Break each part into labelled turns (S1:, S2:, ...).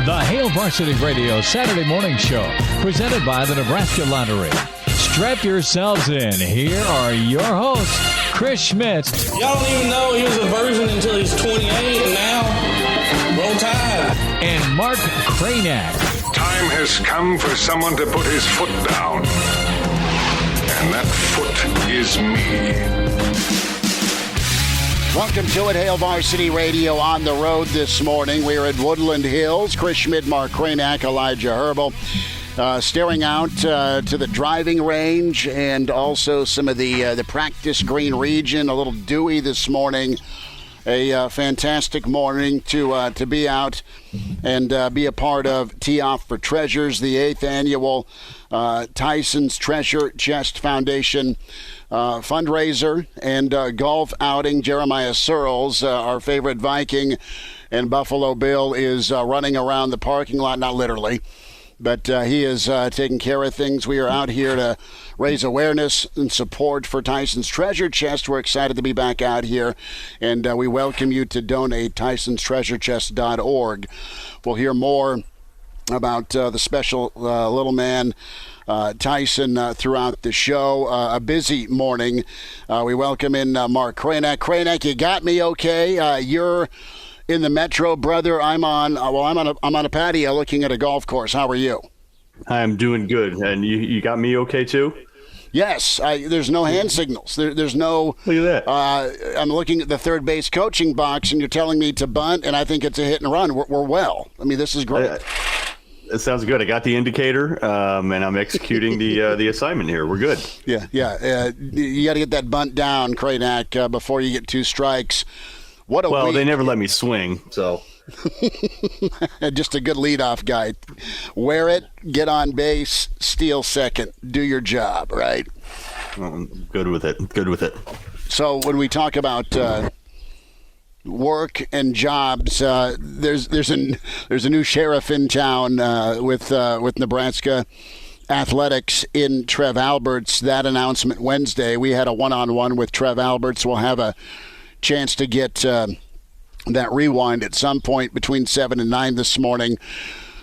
S1: The Hail Varsity Radio Saturday morning show, presented by the Nebraska Lottery. Strap yourselves in. Here are your hosts, Chris Schmidt.
S2: Y'all don't even know he was a virgin until he's 28, and now, roll tide.
S1: And Mark Kraynak.
S3: Time has come for someone to put his foot down. And that foot is me.
S4: Welcome to it, Hail Varsity Radio on the road this morning. We're at Woodland Hills. Chris Schmidt, Mark Kraynak, Elijah Herbel. Staring out to the driving range and also some of the practice green region. A little dewy this morning. A fantastic morning to be out and be a part of Tee Off for Treasures, the 8th annual Tyson's Treasure Chest Foundation fundraiser and golf outing. Jeremiah Sirles, our favorite Viking, and Buffalo Bill is running around the parking lot, not literally, but he is taking care of things. We are out here to raise awareness and support for Tyson's Treasure Chest. We're excited to be back out here, and we welcome you to donate, tysonstreasurechest.org. We'll hear more about the special little man, Tyson, throughout the show. A busy morning. We welcome in Mark Kraynak. Kraynak, you got me okay? You're in the Metro, brother. I'm on a patio looking at a golf course. How are you?
S5: I'm doing good. And you got me okay too?
S4: Yes. There's no hand signals. There's no.
S5: Look at that.
S4: I'm looking at the third base coaching box, and you're telling me to bunt, and I think it's a hit and run. We're well. I mean, this is great.
S5: It sounds good. I got the indicator, and I'm executing the assignment here. We're good.
S4: Yeah. You got to get that bunt down, Kraynak, before you get 2 strikes. What a week.
S5: They never let me swing, so.
S4: Just a good leadoff guy. Wear it, get on base, steal second, do your job, right?
S5: Good with it.
S4: So when we talk about work and jobs, there's a new sheriff in town with Nebraska athletics in Trev Alberts. That announcement Wednesday. We had a one-on-one with Trev Alberts. We'll have a chance to get that rewind at some point between 7 and 9 this morning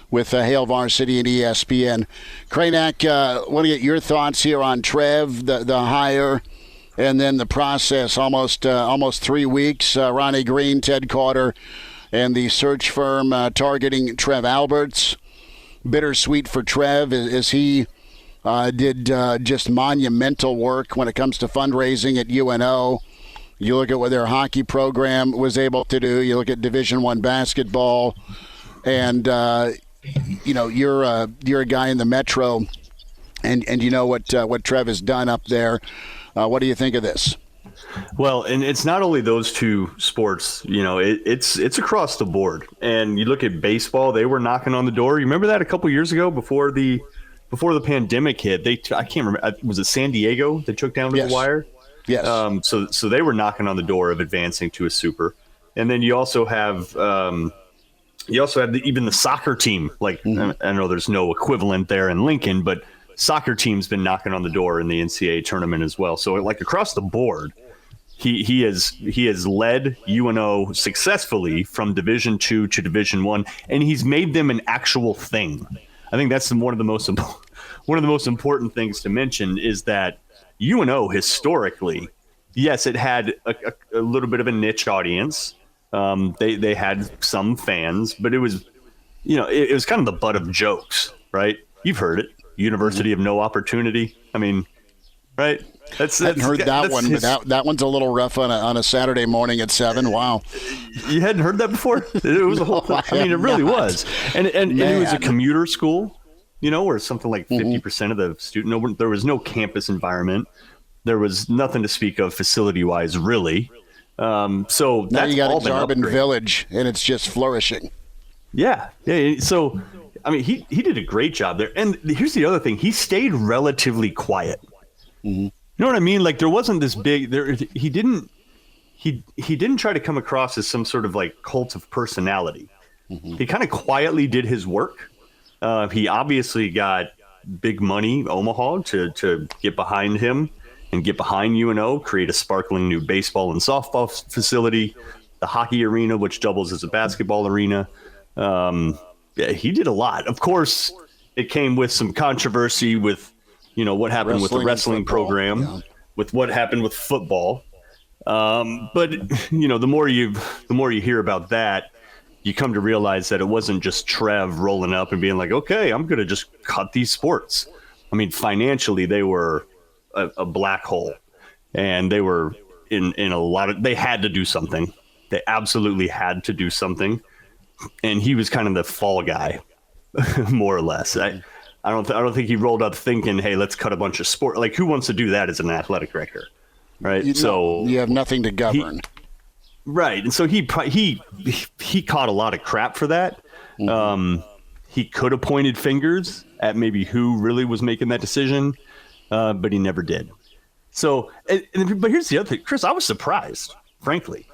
S4: with Hail Varsity and ESPN. Kraynak, want to get your thoughts here on Trev, the hire, and then the process. Almost 3 weeks. Ronnie Green, Ted Carter, and the search firm targeting Trev Alberts. Bittersweet for Trev as he did just monumental work when it comes to fundraising at UNO. You look at what their hockey program was able to do. You look at Division I basketball, and you're a guy in the Metro, and you know what Trev has done up there. What do you think of this?
S5: Well, and it's not only those two sports. It's across the board. And you look at baseball; they were knocking on the door. You remember that a couple years ago before the pandemic hit? I can't remember. Was it San Diego that took down to the wire?
S4: Yes.
S5: So they were knocking on the door of advancing to a super, and then you also have even the soccer team. Like I know there's no equivalent there in Lincoln, but soccer team's been knocking on the door in the NCAA tournament as well. So like across the board, he has led UNO successfully from Division II to Division I, and he's made them an actual thing. I think that's one of the most important things to mention is that UNO historically, yes, it had a little bit of a niche audience. They had some fans, but it was, it was kind of the butt of jokes, right? You've heard it. University of no opportunity. I mean, right?
S4: I hadn't heard that one, but that one's a little rough on a Saturday morning at 7. Wow.
S5: You hadn't heard that before? It was a whole thing. I mean, it really was. And it was a commuter school. Where something like 50% of the student, there was no campus environment. There was nothing to speak of facility-wise, really. So
S4: now
S5: that's
S4: you got
S5: all
S4: a Jarbin Village, and it's just flourishing.
S5: Yeah. So, I mean, he did a great job there. And here's the other thing. He stayed relatively quiet. Mm-hmm. You know what I mean? Like, there wasn't this big – he didn't try to come across as some sort of, like, cult of personality. Mm-hmm. He kind of quietly did his work. He obviously got big money, Omaha, to get behind him and get behind UNO, create a sparkling new baseball and softball facility, the hockey arena, which doubles as a basketball arena. he did a lot. Of course, it came with some controversy with, what happened with the wrestling program, with what happened with football. But the more you hear about that, you come to realize that it wasn't just Trev rolling up and being like, okay, I'm going to just cut these sports. I mean, financially, they were a black hole, and they were in a lot of, they had to do something. They absolutely had to do something. And he was kind of the fall guy, more or less. I don't think he rolled up thinking, hey, let's cut a bunch of sport. Like, who wants to do that as an athletic director? Right. So
S4: you have nothing to govern.
S5: Right. And so he caught a lot of crap for that. Mm-hmm. He could have pointed fingers at maybe who really was making that decision, but he never did. So, but here's the other thing, Chris, I was surprised, frankly.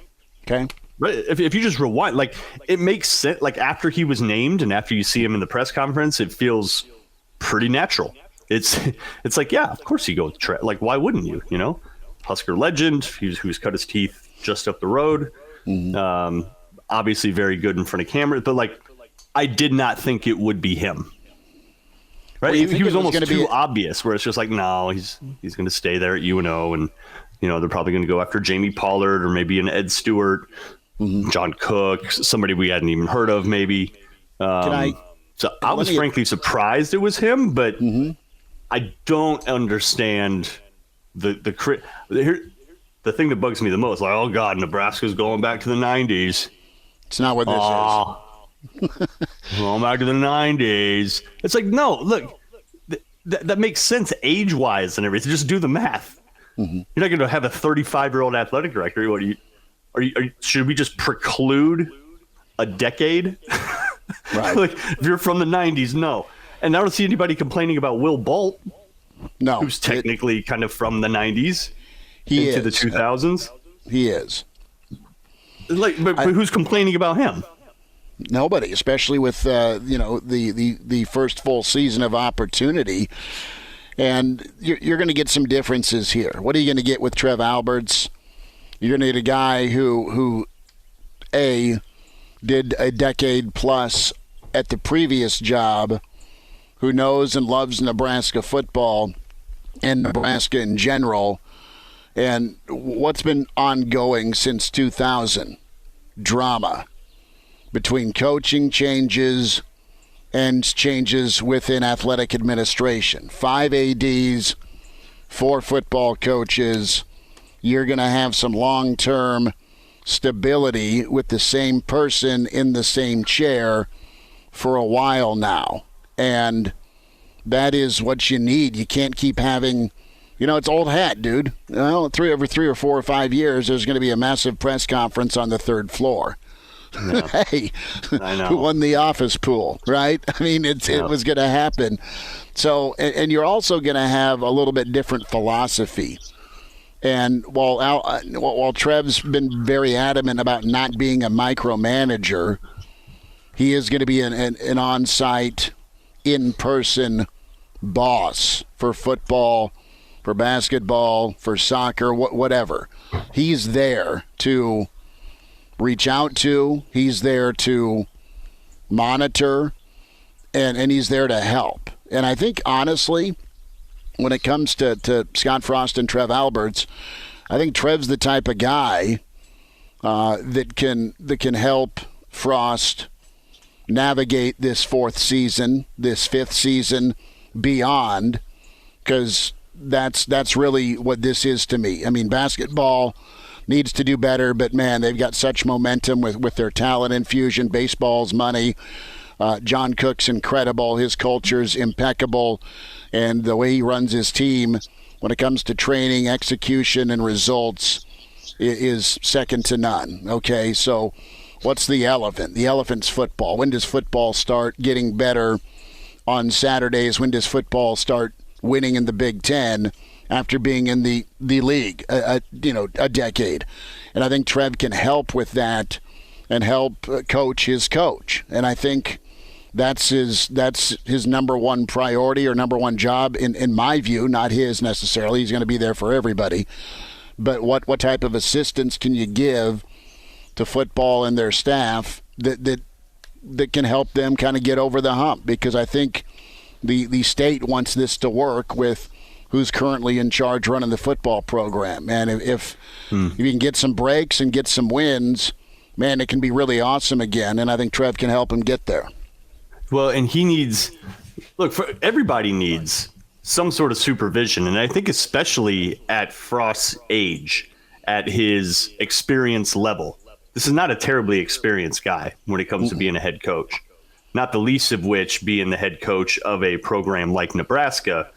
S4: Okay.
S5: Right. If you just rewind, like, it makes sense. Like, after he was named and after you see him in the press conference, it feels pretty natural. It's like, yeah, of course you go with Trev. Like, why wouldn't you? Husker legend, who's cut his teeth just up the road. Mm-hmm. Obviously very good in front of cameras, but like, I did not think it would be him. Right?
S4: Well,
S5: he was almost too obvious, where it's just like, no, he's going to stay there at UNO, and they're probably going to go after Jamie Pollard or maybe an Ed Stewart, mm-hmm. John Cook, somebody we hadn't even heard of, maybe. I was frankly surprised it was him, but mm-hmm. I don't understand the thing that bugs me the most. Like, oh God, Nebraska's going back to the 90s.
S4: It's not what this is.
S5: Going back to the 90s. It's like, no, look, that makes sense age-wise and everything. Just do the math. Mm-hmm. You're not going to have a 35-year-old athletic director. What should we just preclude a decade?
S4: Right.
S5: Like, if you're from the 90s, no. And I don't see anybody complaining about Will Bolt.
S4: No.
S5: Who's technically kind of from the 90s
S4: he
S5: into
S4: is.
S5: the 2000s.
S4: He is.
S5: Like, but who's complaining about him?
S4: Nobody, especially with the first full season of opportunity. And you're going to get some differences here. What are you going to get with Trev Alberts? You're going to get a guy who did a decade plus at the previous job, who knows and loves Nebraska football and Nebraska in general, and what's been ongoing since 2000, drama between coaching changes and changes within athletic administration. 5 ADs, 4 football coaches. You're going to have some long-term stability with the same person in the same chair for a while now. And that is what you need. You can't keep having, it's old hat, dude. Well, every 3 or 4 or 5 years, there's going to be a massive press conference on the 3rd floor. Yeah. Hey,
S5: I know.
S4: Who won the office pool, right? I mean, it was going to happen. So, and you're also going to have a little bit different philosophy. And while Trev's been very adamant about not being a micromanager, he is going to be an on-site, in-person boss for football, for basketball, for soccer, whatever. He's there to reach out to. He's there to monitor, and he's there to help. And I think, honestly, when it comes to Scott Frost and Trev Alberts, I think Trev's the type of guy that can help Frost navigate this 4th season, this 5th season, beyond, because that's really what this is to me. I mean, basketball needs to do better, but man, they've got such momentum with their talent infusion. Baseball's money. John Cook's incredible. His culture's impeccable. And the way he runs his team when it comes to training, execution, and results is second to none. Okay, so what's the elephant? The elephant's football. When does football start getting better on Saturdays? When does football start winning in the Big Ten after being in the league a decade? And I think Trev can help with that and help coach his coach. And I think that's his number one priority or number one job in my view, not his necessarily. He's going to be there for everybody. But what type of assistance can you give to football and their staff that that can help them kind of get over the hump, because I think the state wants this to work with who's currently in charge running the football program. And if you can get some breaks and get some wins, man, it can be really awesome again. And I think Trev can help him get there.
S5: Well, and he needs everybody needs some sort of supervision. And I think especially at Frost's age, at his experience level, this is not a terribly experienced guy when it comes to being a head coach, not the least of which being the head coach of a program like Nebraska,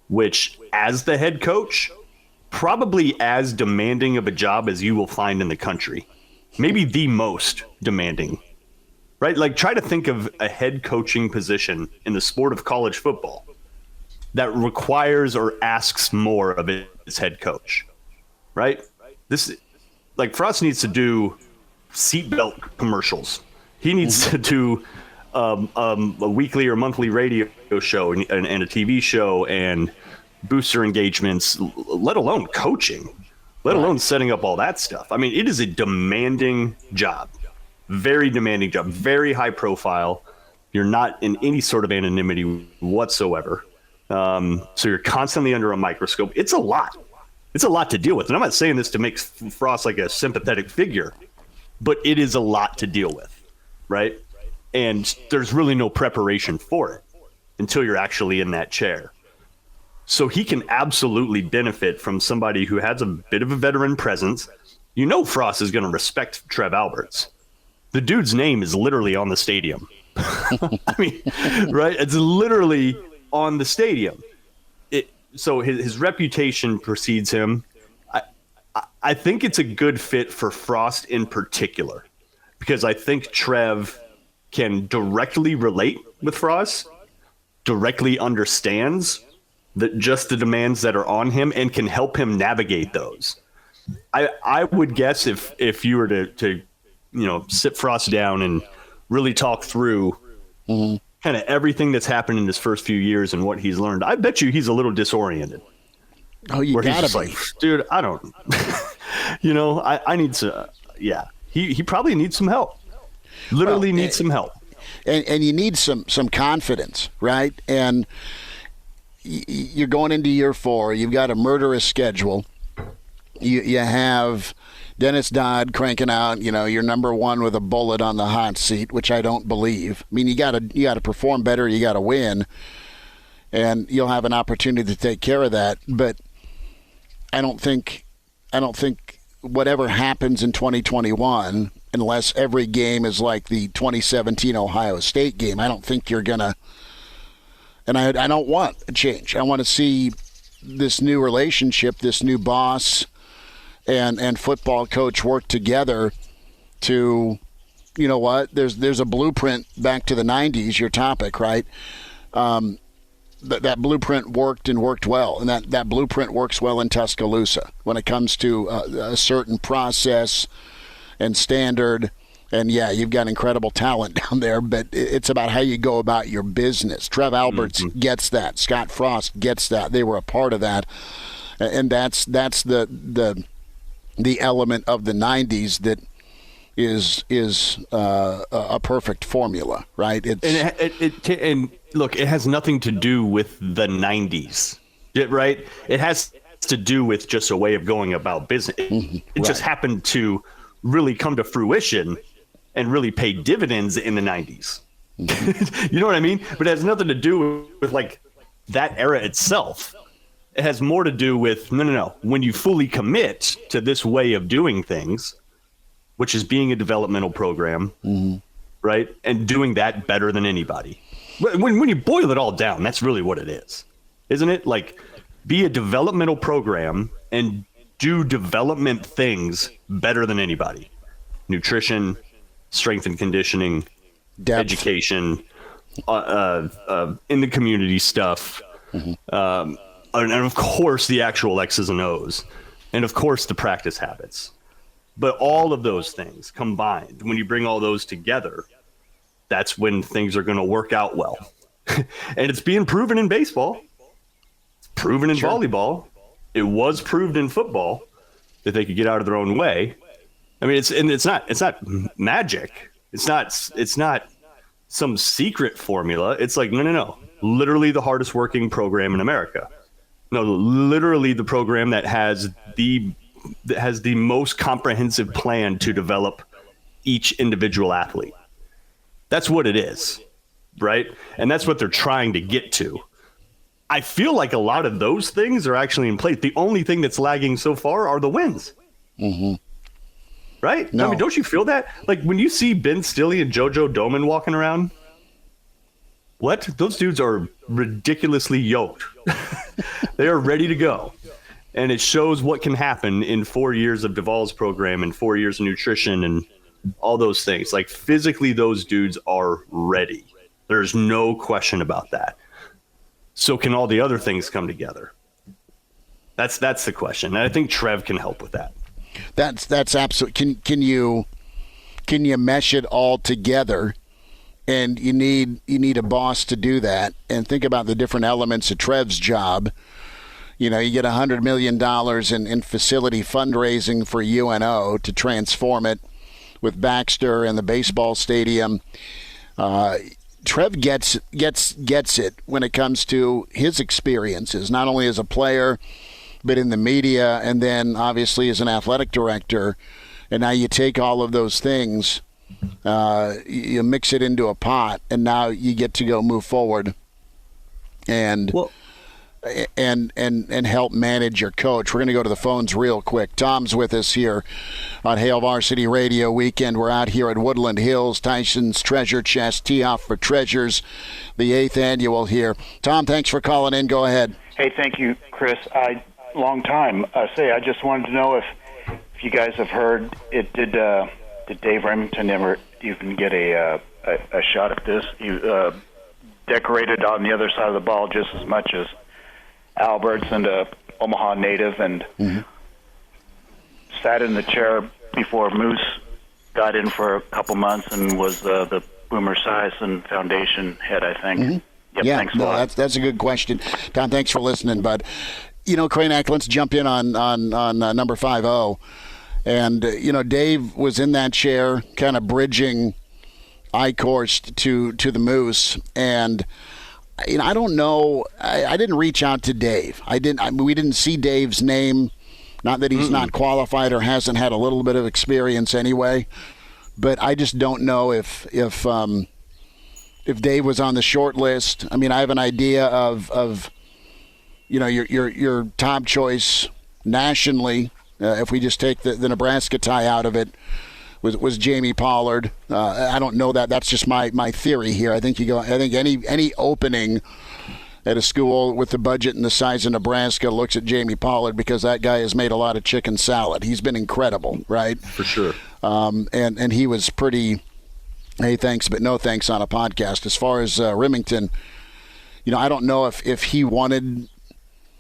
S5: which as the head coach, probably as demanding of a job as you will find in the country, maybe the most demanding. Right? Like, try to think of a head coaching position in the sport of college football that requires or asks more of its head coach. Right? This, like, Frost needs to do seatbelt commercials. He needs to do a weekly or monthly radio show and a TV show and booster engagements, let alone coaching, let alone setting up all that stuff. I mean, it is a demanding job. Very demanding job, very high profile. You're not in any sort of anonymity whatsoever. So you're constantly under a microscope. It's a lot. It's a lot to deal with. And I'm not saying this to make Frost like a sympathetic figure, but it is a lot to deal with, right? And there's really no preparation for it until you're actually in that chair. So he can absolutely benefit from somebody who has a bit of a veteran presence. You know Frost is going to respect Trev Alberts. The dude's name is literally on the stadium. I mean, right? It's literally on the stadium. So his reputation precedes him. I think it's a good fit for Frost in particular, because I think Trev can directly relate with Frost, directly understands just the demands that are on him, and can help him navigate those. I would guess if you were to sit Frost down and really talk through kind of everything that's happened in his first few years and what he's learned, I bet you he's a little disoriented.
S4: Oh, you gotta be.
S5: Like, dude, I don't, I need to, he probably needs some help. Literally needs some help.
S4: And you need some confidence, right? And you're going into year 4. You've got a murderous schedule. You have Dennis Dodd cranking out, you're number 1 with a bullet on the hot seat, which I don't believe. I mean, you got to perform better. You got to win, and you'll have an opportunity to take care of that. But I don't think whatever happens in 2021, unless every game is like the 2017 Ohio State game, I don't think you're gonna. And I don't want a change. I want to see this new relationship, this new boss and football coach work together to, there's a blueprint back to the 90s, your topic, right? That blueprint worked and worked well, and that blueprint works well in Tuscaloosa when it comes to a certain process and standard. And, you've got incredible talent down there, but it's about how you go about your business. Trev Alberts gets that. Scott Frost gets that. They were a part of that. And that's the element of the 90s that is a perfect formula, right?
S5: And look, it has nothing to do with the 90s, right? It has to do with just a way of going about business. It just happened to really come to fruition and really pay dividends in the 90s. You know what I mean? But it has nothing to do with like that era itself. It has more to do with, no. When you fully commit to this way of doing things, which is being a developmental program, right? And doing that better than anybody. When you boil it all down, that's really what it is, isn't it? Like, be a developmental program and do development things better than anybody. Nutrition, strength and conditioning, depth, education, in the community stuff, and of course the actual X's and O's, and of course the practice habits. But all of those things combined, when you bring all those together, that's when things are going to work out well. And it's being proven in baseball. It's proven in volleyball. It was proved in football that they could get out of their own way. I mean, it's not magic. It's not some secret formula. It's like, no. Literally the hardest working program in America. No, literally the program that has the most comprehensive plan to develop each individual athlete. That's what it is, right? And that's what they're trying to get to. I feel like a lot of those things are actually in place. The only thing that's lagging so far are the wins.
S4: Mm-hmm.
S5: Right?
S4: No.
S5: I mean, don't you feel that? Like when you see Ben Stilley and JoJo Domann walking around, what? Those dudes are ridiculously yoked. They are ready to go. And it shows what can happen in 4 years of Duvall's program and 4 years of nutrition and all those things. Like physically, those dudes are ready. There's no question about that. So can all the other things come together? That's the question. And I think Trev can help with that.
S4: That's absolutely. Can you mesh it all together? And you need a boss to do that. And think about the different elements of Trev's job. You know, you get $100 million in facility fundraising for UNO to transform it with Baxter and the baseball stadium. Trev gets it when it comes to his experiences, not only as a player, but in the media, and then obviously as an athletic director. And now you take all of those things, you mix it into a pot, and now you get to go move forward and help manage your coach. We're going to go to the phones real quick. Tom's with us here on Hail Varsity Radio Weekend. We're out here at Woodland Hills, Tyson's Treasure Chest, Tee-Off for Treasures, the 8th annual here. Tom, thanks for calling in. Go ahead.
S6: Hey, thank you, Chris. Long time. I just wanted to know if you guys have heard it. Did Dave Remington ever even get a shot at this? He decorated on the other side of the ball just as much as Alberts, and Omaha native, and sat in the chair before Moose got in for a couple months and was the Boomer Esiason Foundation head, I think.
S4: Mm-hmm.
S6: Yep,
S4: yeah,
S6: thanks a lot.
S4: That's a good question. Tom, thanks for listening, bud. You know, Kraynak, let's jump in on number 50. And, Dave was in that chair kind of bridging I-course to the Moose. And, I don't know. I didn't reach out to Dave. We didn't see Dave's name. Not that he's not qualified or hasn't had a little bit of experience anyway. But I just don't know if Dave was on the short list. I mean, I have an idea of your top choice nationally, if we just take the Nebraska tie out of it, was Jamie Pollard. I don't know that. That's just my theory here. I think any opening at a school with the budget and the size of Nebraska looks at Jamie Pollard, because that guy has made a lot of chicken salad. He's been incredible, right?
S5: For sure.
S4: And he was pretty, hey, thanks, but no thanks on a podcast. As far as Remington, I don't know if he wanted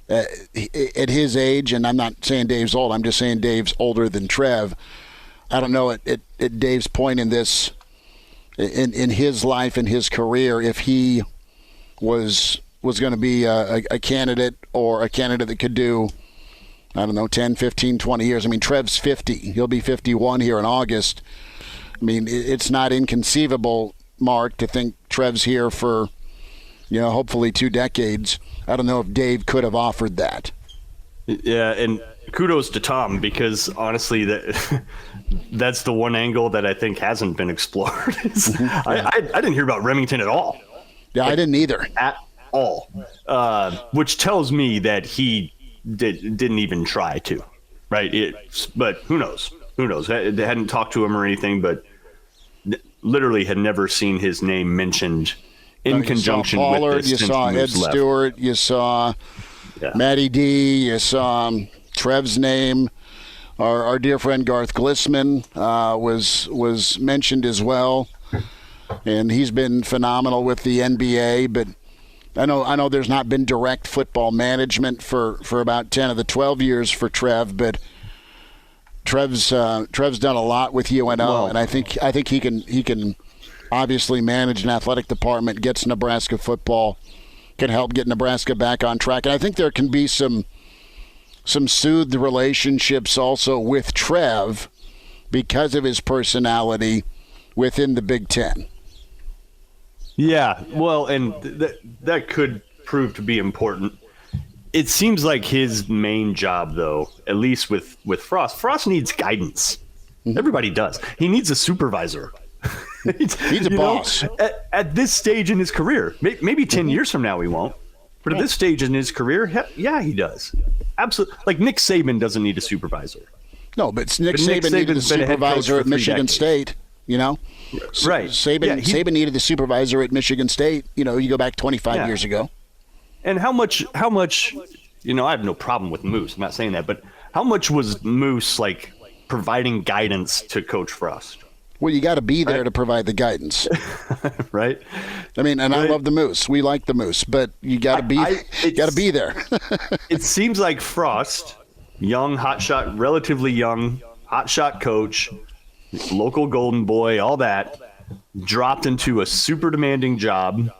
S4: at his age, and I'm not saying Dave's old, I'm just saying Dave's older than Trev. I don't know at Dave's point in this, in his life and his career, if he was going to be a candidate, or a candidate that could do, 10, 15, 20 years. I mean, Trev's 50. He'll be 51 here in August. I mean, it's not inconceivable, Mark, to think Trev's here for, hopefully 2 decades. I don't know if Dave could have offered that.
S5: Yeah, and kudos to Tom, because honestly, that's the one angle that I think hasn't been explored. I didn't hear about Remington at all.
S4: Yeah, I didn't either.
S5: At all. Which tells me that he didn't even try to, right? But who knows? Who knows? They hadn't talked to him or anything, but literally had never seen his name mentioned in conjunction with
S4: Pollard,
S5: this.
S4: You saw Ed Stewart, you saw Matty D, you saw Trev's name. Our dear friend Garth Glissman was mentioned as well, and he's been phenomenal with the NBA. But I know there's not been direct football management for about 10 of the 12 years for Trev, but Trev's done a lot with UNO, and I think he can obviously manage an athletic department, gets Nebraska football, can help get Nebraska back on track. And I think there can be some soothed relationships also with Trev because of his personality within the Big Ten.
S5: Yeah, well, and that could prove to be important. It seems like his main job, though, at least with Frost needs guidance. Mm-hmm. Everybody does. He needs a supervisor.
S4: He's a boss.
S5: At this stage in his career, maybe 10 years from now he won't. But at this stage in his career, yeah, he does. Absolutely. Like Nick Saban doesn't need a supervisor.
S4: No, but Nick Saban needed a supervisor at Michigan State, you know?
S5: Right.
S4: Saban needed the supervisor at Michigan State, you know, you go back 25 years ago.
S5: And how much, you know, I have no problem with Moose. I'm not saying that, but how much was Moose like providing guidance to Coach Frost?
S4: Well, you got to be there to provide the guidance.
S5: Right.
S4: I mean, and I love the Moose. We like the Moose, but you got to be there.
S5: It seems like Frost, young, hotshot, relatively young, hotshot coach, local golden boy, all that, dropped into a super demanding job.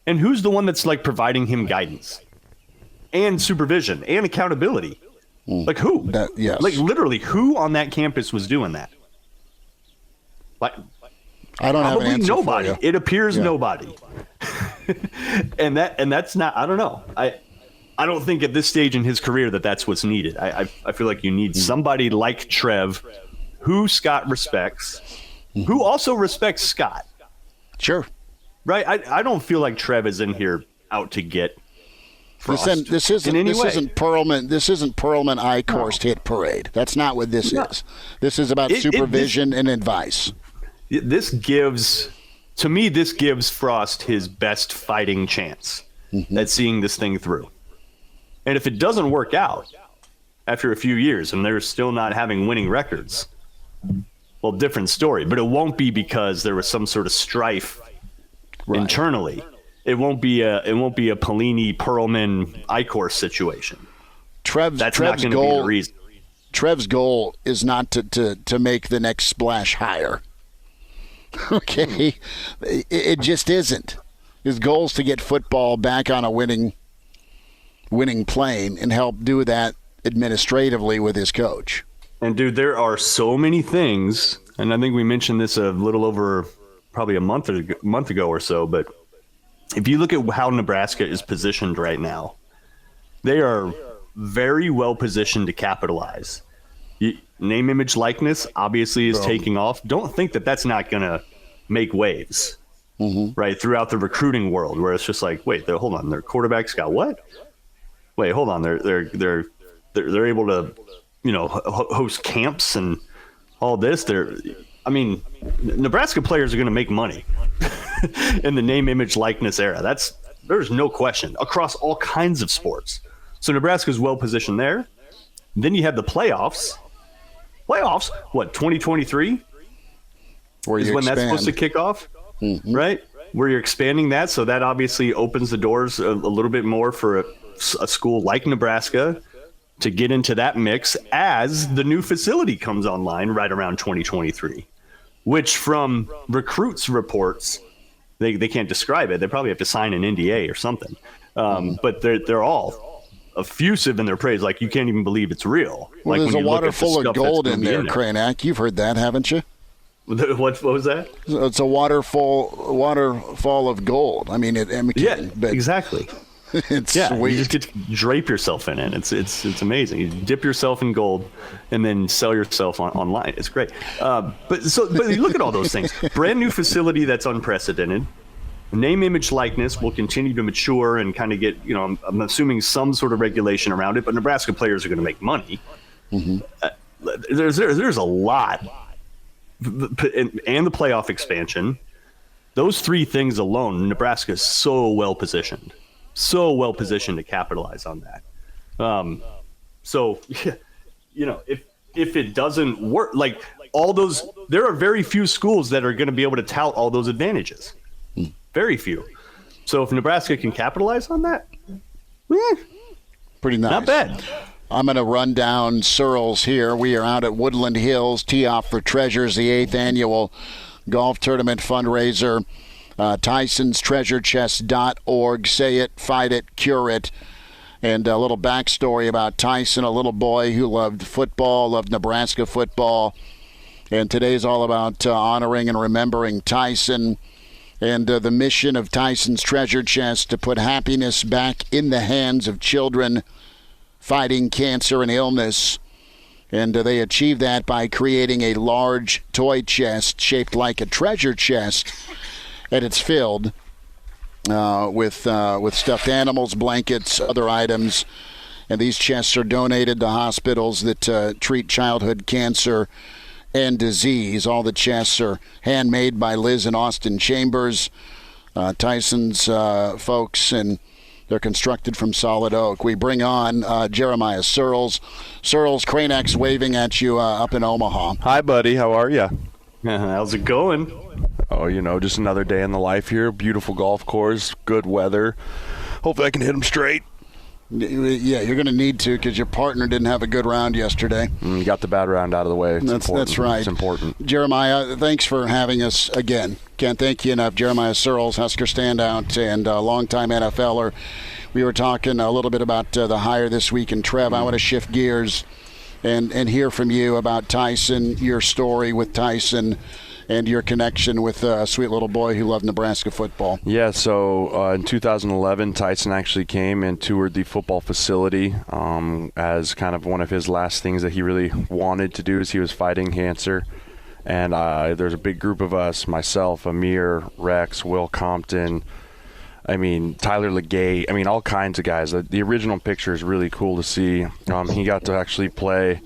S5: And who's the one that's like providing him guidance and supervision and accountability? Like who?
S4: Yes.
S5: Like literally who on that campus was doing that? Like,
S4: I don't have an answer
S5: nobody.
S4: for you.
S5: It appears nobody. and that's not, I don't know. I don't think at this stage in his career that's what's needed. I feel like you need somebody like Trev who Scott respects, who also respects Scott.
S4: Sure.
S5: Right? I don't feel like Trev is in here out to get Frost
S4: this isn't Perlman I-Course hit parade. That's not what this is. This is about supervision and advice.
S5: This gives Frost his best fighting chance at seeing this thing through. And if it doesn't work out after a few years and they're still not having winning records, well, different story. But it won't be because there was some sort of strife internally. It won't be a Pelini Perlman I-Course situation. That's not going to be the reason.
S4: Trev's goal is not to make the next splash higher. Okay, it just isn't. His goal is to get football back on a winning plane and help do that administratively with his coach.
S5: And dude, there are so many things, and I think we mentioned this a little over probably a month ago or so, but if you look at how Nebraska is positioned right now, they are very well positioned to capitalize. Name, image, likeness obviously is taking off. Don't think that that's not going to make waves, right, throughout the recruiting world, where it's just like, wait, hold on, their quarterback's got what? Wait, hold on, they're able to, you know, host camps and all this. Nebraska players are going to make money in the name, image, likeness era. There's no question across all kinds of sports. So Nebraska's well positioned there. Then you have the playoffs. Playoffs, what, 2023 is when that's supposed to kick off, right? Where you're expanding that, so that obviously opens the doors a little bit more for a school like Nebraska to get into that mix as the new facility comes online right around 2023, which from recruits' reports, they can't describe it. They probably have to sign an NDA or something, but they're all effusive in their praise, like you can't even believe it's real.
S4: Well,
S5: like
S4: there's a water full of gold in there, Kraynak. You've heard that, haven't you?
S5: What was that?
S4: It's a waterfall of gold. I mean, but
S5: exactly.
S4: It's
S5: sweet. You just get to drape yourself in it. It's amazing. You dip yourself in gold and then sell yourself online. It's great. But you look at all those things. Brand new facility that's unprecedented. Name, image, likeness will continue to mature and kind of get, you know, I'm assuming some sort of regulation around it, but Nebraska players are going to make money. There's a lot. And the playoff expansion. Those three things alone, Nebraska is so well positioned to capitalize on that. You know, if it doesn't work, like all those, there are very few schools that are going to be able to tout all those advantages. Very few. So if Nebraska can capitalize on that,
S4: pretty nice.
S5: Not bad.
S4: I'm going to run down Sirles here. We are out at Woodland Hills. Tee off for Treasures, the 8th annual golf tournament fundraiser. Tyson's treasurechest.org. Say it, fight it, cure it. And a little backstory about Tyson, a little boy who loved football, loved Nebraska football. And today's all about honoring and remembering Tyson. And the mission of Tyson's Treasure Chest to put happiness back in the hands of children fighting cancer and illness. And they achieve that by creating a large toy chest shaped like a treasure chest. And it's filled with stuffed animals, blankets, other items. And these chests are donated to hospitals that treat childhood cancer and disease. All the chests are handmade by Liz and Austin Chambers, Tyson's folks, and they're constructed from solid oak. We bring on Jeremiah Sirles. Sirles, Kraynak's waving at you up in Omaha.
S7: Hi, buddy. How are you?
S5: How's it going?
S7: Oh, just another day in the life here. Beautiful golf course, good weather. Hopefully I can hit them straight.
S4: Yeah, you're going to need to because your partner didn't have a good round yesterday.
S7: You got the bad round out of the way.
S4: That's right.
S7: It's important.
S4: Jeremiah, thanks for having us again. Can't thank you enough. Jeremiah Sirles, Husker standout and a longtime NFLer. We were talking a little bit about the hire this week. And, Trev, I want to shift gears and hear from you about Tyson, your story with Tyson, and your connection with a sweet little boy who loved Nebraska football.
S7: Yeah, so in 2011, Tyson actually came and toured the football facility as kind of one of his last things that he really wanted to do as he was fighting cancer. And there's a big group of us, myself, Amir, Rex, Will Compton, Tyler Legate, all kinds of guys. The original picture is really cool to see. He got to actually play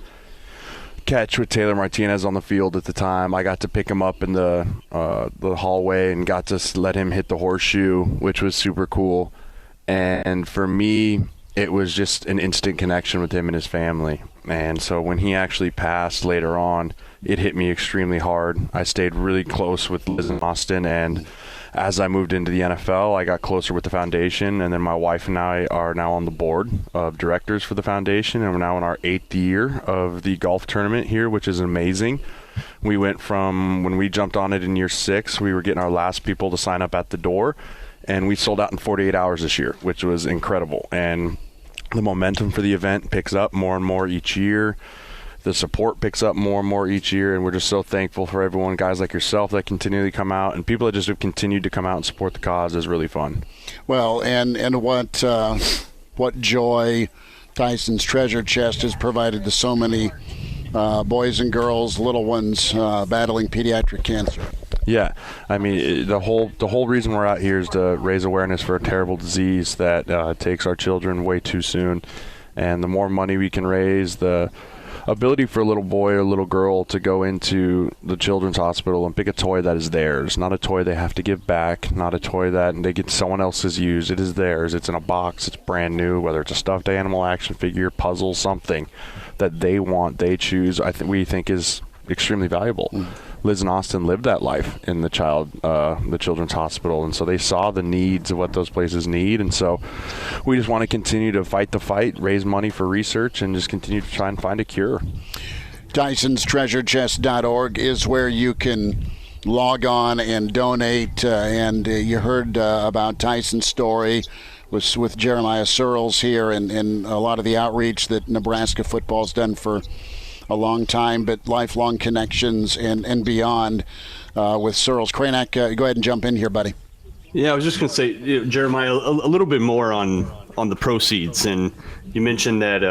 S7: catch with Taylor Martinez on the field at the time. I got to pick him up in the hallway and got to let him hit the horseshoe, which was super cool. And for me, it was just an instant connection with him and his family. And so when he actually passed later on, it hit me extremely hard. I stayed really close with Liz and Austin, and as I moved into the NFL, I got closer with the foundation, and then my wife and I are now on the board of directors for the foundation, and we're now in our 8th year of the golf tournament here, which is amazing. We went from when we jumped on it in year 6, we were getting our last people to sign up at the door, and we sold out in 48 hours this year, which was incredible. And the momentum for the event picks up more and more each year. The support picks up more and more each year, and we're just so thankful for everyone, guys like yourself that continually come out, and people that just have continued to come out and support the cause is really fun. Well,
S4: and what joy Tyson's Treasure Chest has provided to so many boys and girls, little ones battling pediatric cancer.
S7: Yeah, the whole reason we're out here is to raise awareness for a terrible disease that takes our children way too soon, and the more money we can raise, the ability for a little boy or little girl to go into the children's hospital and pick a toy that is theirs, not a toy they have to give back, not a toy that they get someone else's use. It is theirs. It's in a box. It's brand new, whether it's a stuffed animal, action figure, puzzle, something that they want, they choose, we think is extremely valuable. Liz and Austin lived that life in the children's hospital, and so they saw the needs of what those places need, and so we just want to continue to fight the fight, raise money for research, and just continue to try and find a cure.
S4: TysonsTreasureChest.org is where you can log on and donate, and you heard about Tyson's story with Jeremiah Sirles here and a lot of the outreach that Nebraska football's done for a long time, but lifelong connections and beyond with Sirles. Kraynak, go ahead and jump in here, buddy.
S5: Yeah, I was just going to say, Jeremiah, a little bit more on the proceeds. And you mentioned that,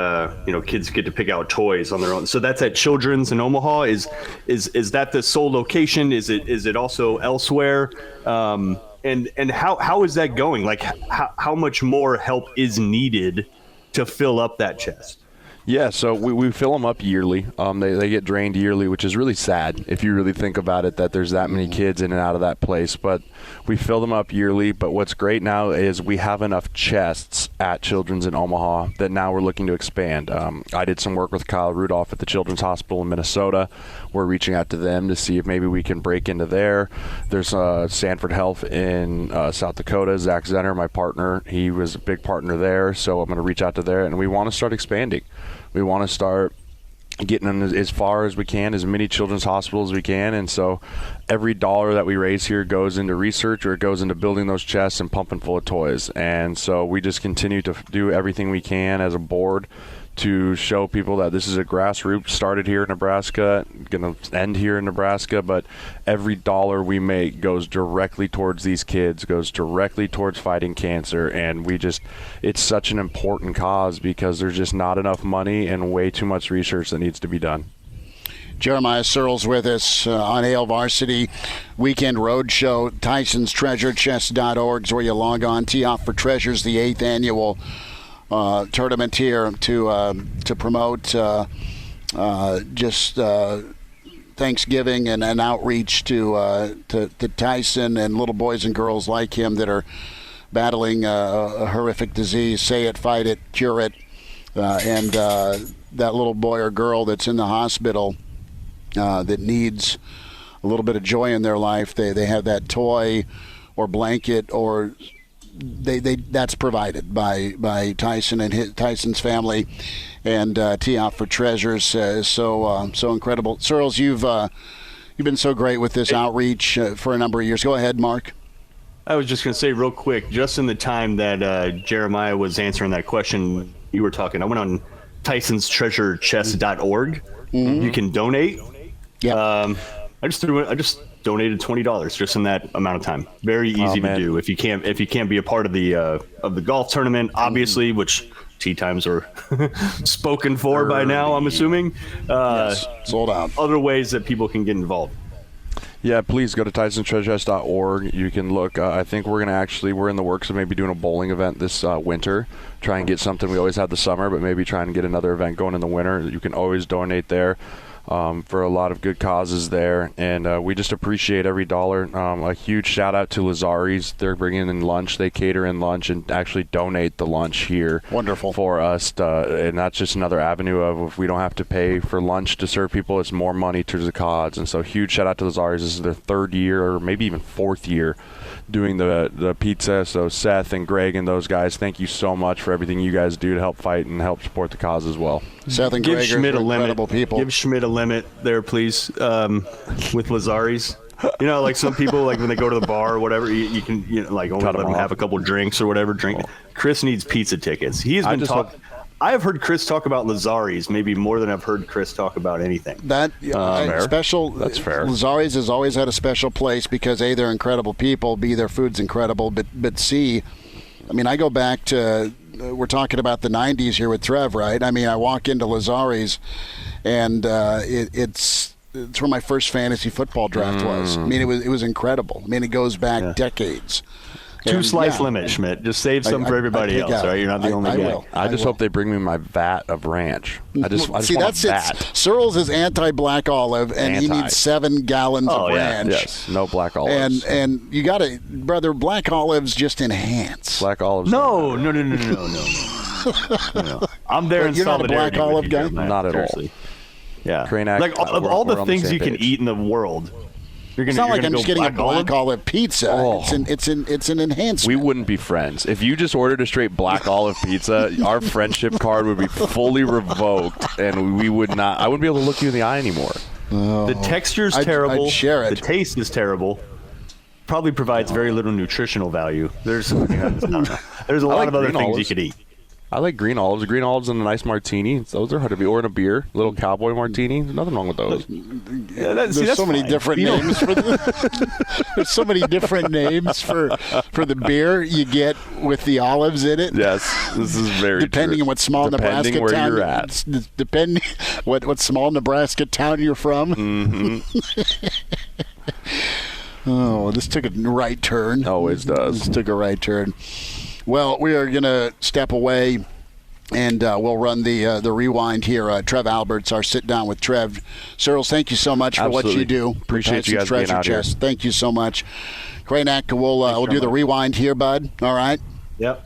S5: kids get to pick out toys on their own. So that's at Children's in Omaha. Is that the sole location? Is it also elsewhere? And how is that going? Like, how much more help is needed to fill up that chest?
S7: Yeah, so we fill them up yearly. They get drained yearly, which is really sad if you really think about it, that there's that many kids in and out of that place. But we fill them up yearly. But what's great now is we have enough chests at Children's in Omaha that now we're looking to expand. I did some work with Kyle Rudolph at the Children's Hospital in Minnesota. We're reaching out to them to see if maybe we can break into there. There's Sanford Health in South Dakota. Zach Zenner, my partner, he was a big partner there. So I'm going to reach out to there, and we want to start expanding. We want to start getting them as far as we can, as many children's hospitals as we can. And so every dollar that we raise here goes into research, or it goes into building those chests and pumping full of toys. And so we just continue to do everything we can as a board to show people that this is a grassroots started here in Nebraska, going to end here in Nebraska, but every dollar we make goes directly towards these kids, goes directly towards fighting cancer, and it's such an important cause because there's just not enough money and way too much research that needs to be done.
S4: Jeremiah Sirles with us on Hail Varsity Weekend Roadshow. TysonsTreasureChest.org is where you log on. Tee Off for Treasures, the 8th annual tournament here to promote Thanksgiving and an outreach to Tyson and little boys and girls like him that are battling a horrific disease. Say it, fight it, cure it. And that little boy or girl that's in the hospital that needs a little bit of joy in their life, they have that toy or blanket or that's provided by Tyson and Tyson's family, and Tee Off for Treasures so incredible. Sirles, you've been so great with this outreach for a number of years. Go ahead, Mark.
S5: I was just going to say real quick, just in the time that Jeremiah was answering that question you were talking, I went on TysonsTreasureChest.org. Mm-hmm. You can donate. Yeah. I just donated $20 just in that amount of time. Very easy to do. If you can't be a part of the golf tournament, obviously, which tee times are spoken for by now, I'm assuming.
S4: Yes, sold out.
S5: Other ways that people can get involved.
S7: Yeah, please go to TysonsTreasureChest.org. You can look. I think we're in the works of maybe doing a bowling event this winter. Try and get something. We always have the summer, but maybe try and get another event going in the winter. You can always donate there. For a lot of good causes there, and we just appreciate every dollar. A huge shout out to Lazari's. They're bringing in lunch. They cater in lunch and actually donate the lunch here.
S4: Wonderful. For us,
S7: and that's just another avenue of if we don't have to pay for lunch to serve people, it's more money towards the cause. And so huge shout out to Lazari's. This is their 3rd year or maybe even 4th year doing the pizza. So Seth and Greg and those guys, thank you so much for everything you guys do to help fight and help support the cause as well.
S4: Seth and Greg are incredible people.
S5: Give Schmidt a limit there, please, with Lazari's. You know, like some people, like when they go to the bar or whatever, you can like only let them have a couple drinks or whatever. Chris needs pizza tickets. He's been talking. I have heard Chris talk about Lazari's maybe more than I've heard Chris talk about anything.
S4: Special. That's fair. Lazari's has always had a special place because A, they're incredible people. B, their food's incredible. But C, I mean, I go back to we're talking about the 90s here with Trev, right? I mean, I walk into Lazari's, and it's where my first fantasy football draft was. I mean, it was incredible. I mean, it goes back decades.
S5: 2 slice limit, Schmidt. Just save some for everybody else, right? You're not the only guy.
S7: I just hope they bring me my vat of ranch. I just
S4: see
S7: want
S4: that's it. Sirles is anti-black olive, and he needs 7 gallons of ranch.
S7: Yes, no black olives.
S4: And you got to, brother. Black olives just enhance.
S7: Black olives.
S5: No. I'm there in solidarity.
S4: You're not a black olive guy.
S7: Not at all.
S5: Yeah.
S7: Kraynak,
S5: like of all the things you can eat in the world.
S4: It's not like I'm just getting a black olive pizza. Oh. It's an enhancement.
S7: We wouldn't be friends. If you just ordered a straight black olive pizza, our friendship card would be fully revoked, and we would not. I wouldn't be able to look you in the eye anymore.
S5: Oh. The texture's terrible.
S4: I'd share it.
S5: The taste is terrible. Probably provides very little nutritional value. There's a lot of other things you could eat.
S7: I like green olives. Green olives and a nice martini. Those are hard to be. Or in a beer, little cowboy martini. There's nothing wrong with those.
S4: There's so many different names for there's so many different names for the beer you get with the olives in it.
S7: Yes, this is very
S4: depending
S7: true.
S4: on what small
S7: depending
S4: Nebraska
S7: where
S4: town
S7: you're at.
S4: Depending what small Nebraska town you're from.
S7: Mm-hmm.
S4: Oh, this took a right turn.
S7: Always does.
S4: This took a right turn. Well, we are going to step away, and we'll run the rewind here. Trev Alberts, our sit-down with Trev. Sirles, thank you so much for what you do.
S7: Appreciate you guys being out here.
S4: Thank you so much. Kraynak, we'll do the rewind here, bud. All right?
S5: Yep.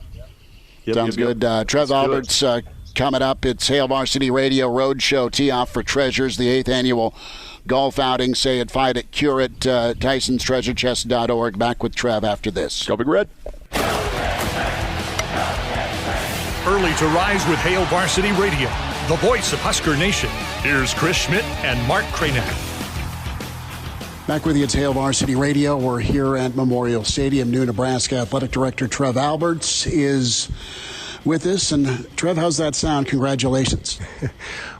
S4: Sounds good. Trev Alberts coming up. It's Hail Varsity Radio Roadshow. Tee Off for Treasures, the 8th annual golf outing. Say it, fight it, cure it. TysonsTreasureChest.org. Back with Trev after this.
S7: Go Big Red.
S8: Early to rise with Hail Varsity Radio, the voice of Husker Nation. Here's Chris Schmidt and Mark Kraynak.
S4: Back with you, it's Hail Varsity Radio. We're here at Memorial Stadium. New Nebraska Athletic Director Trev Alberts is with us. And Trev, how's that sound? Congratulations.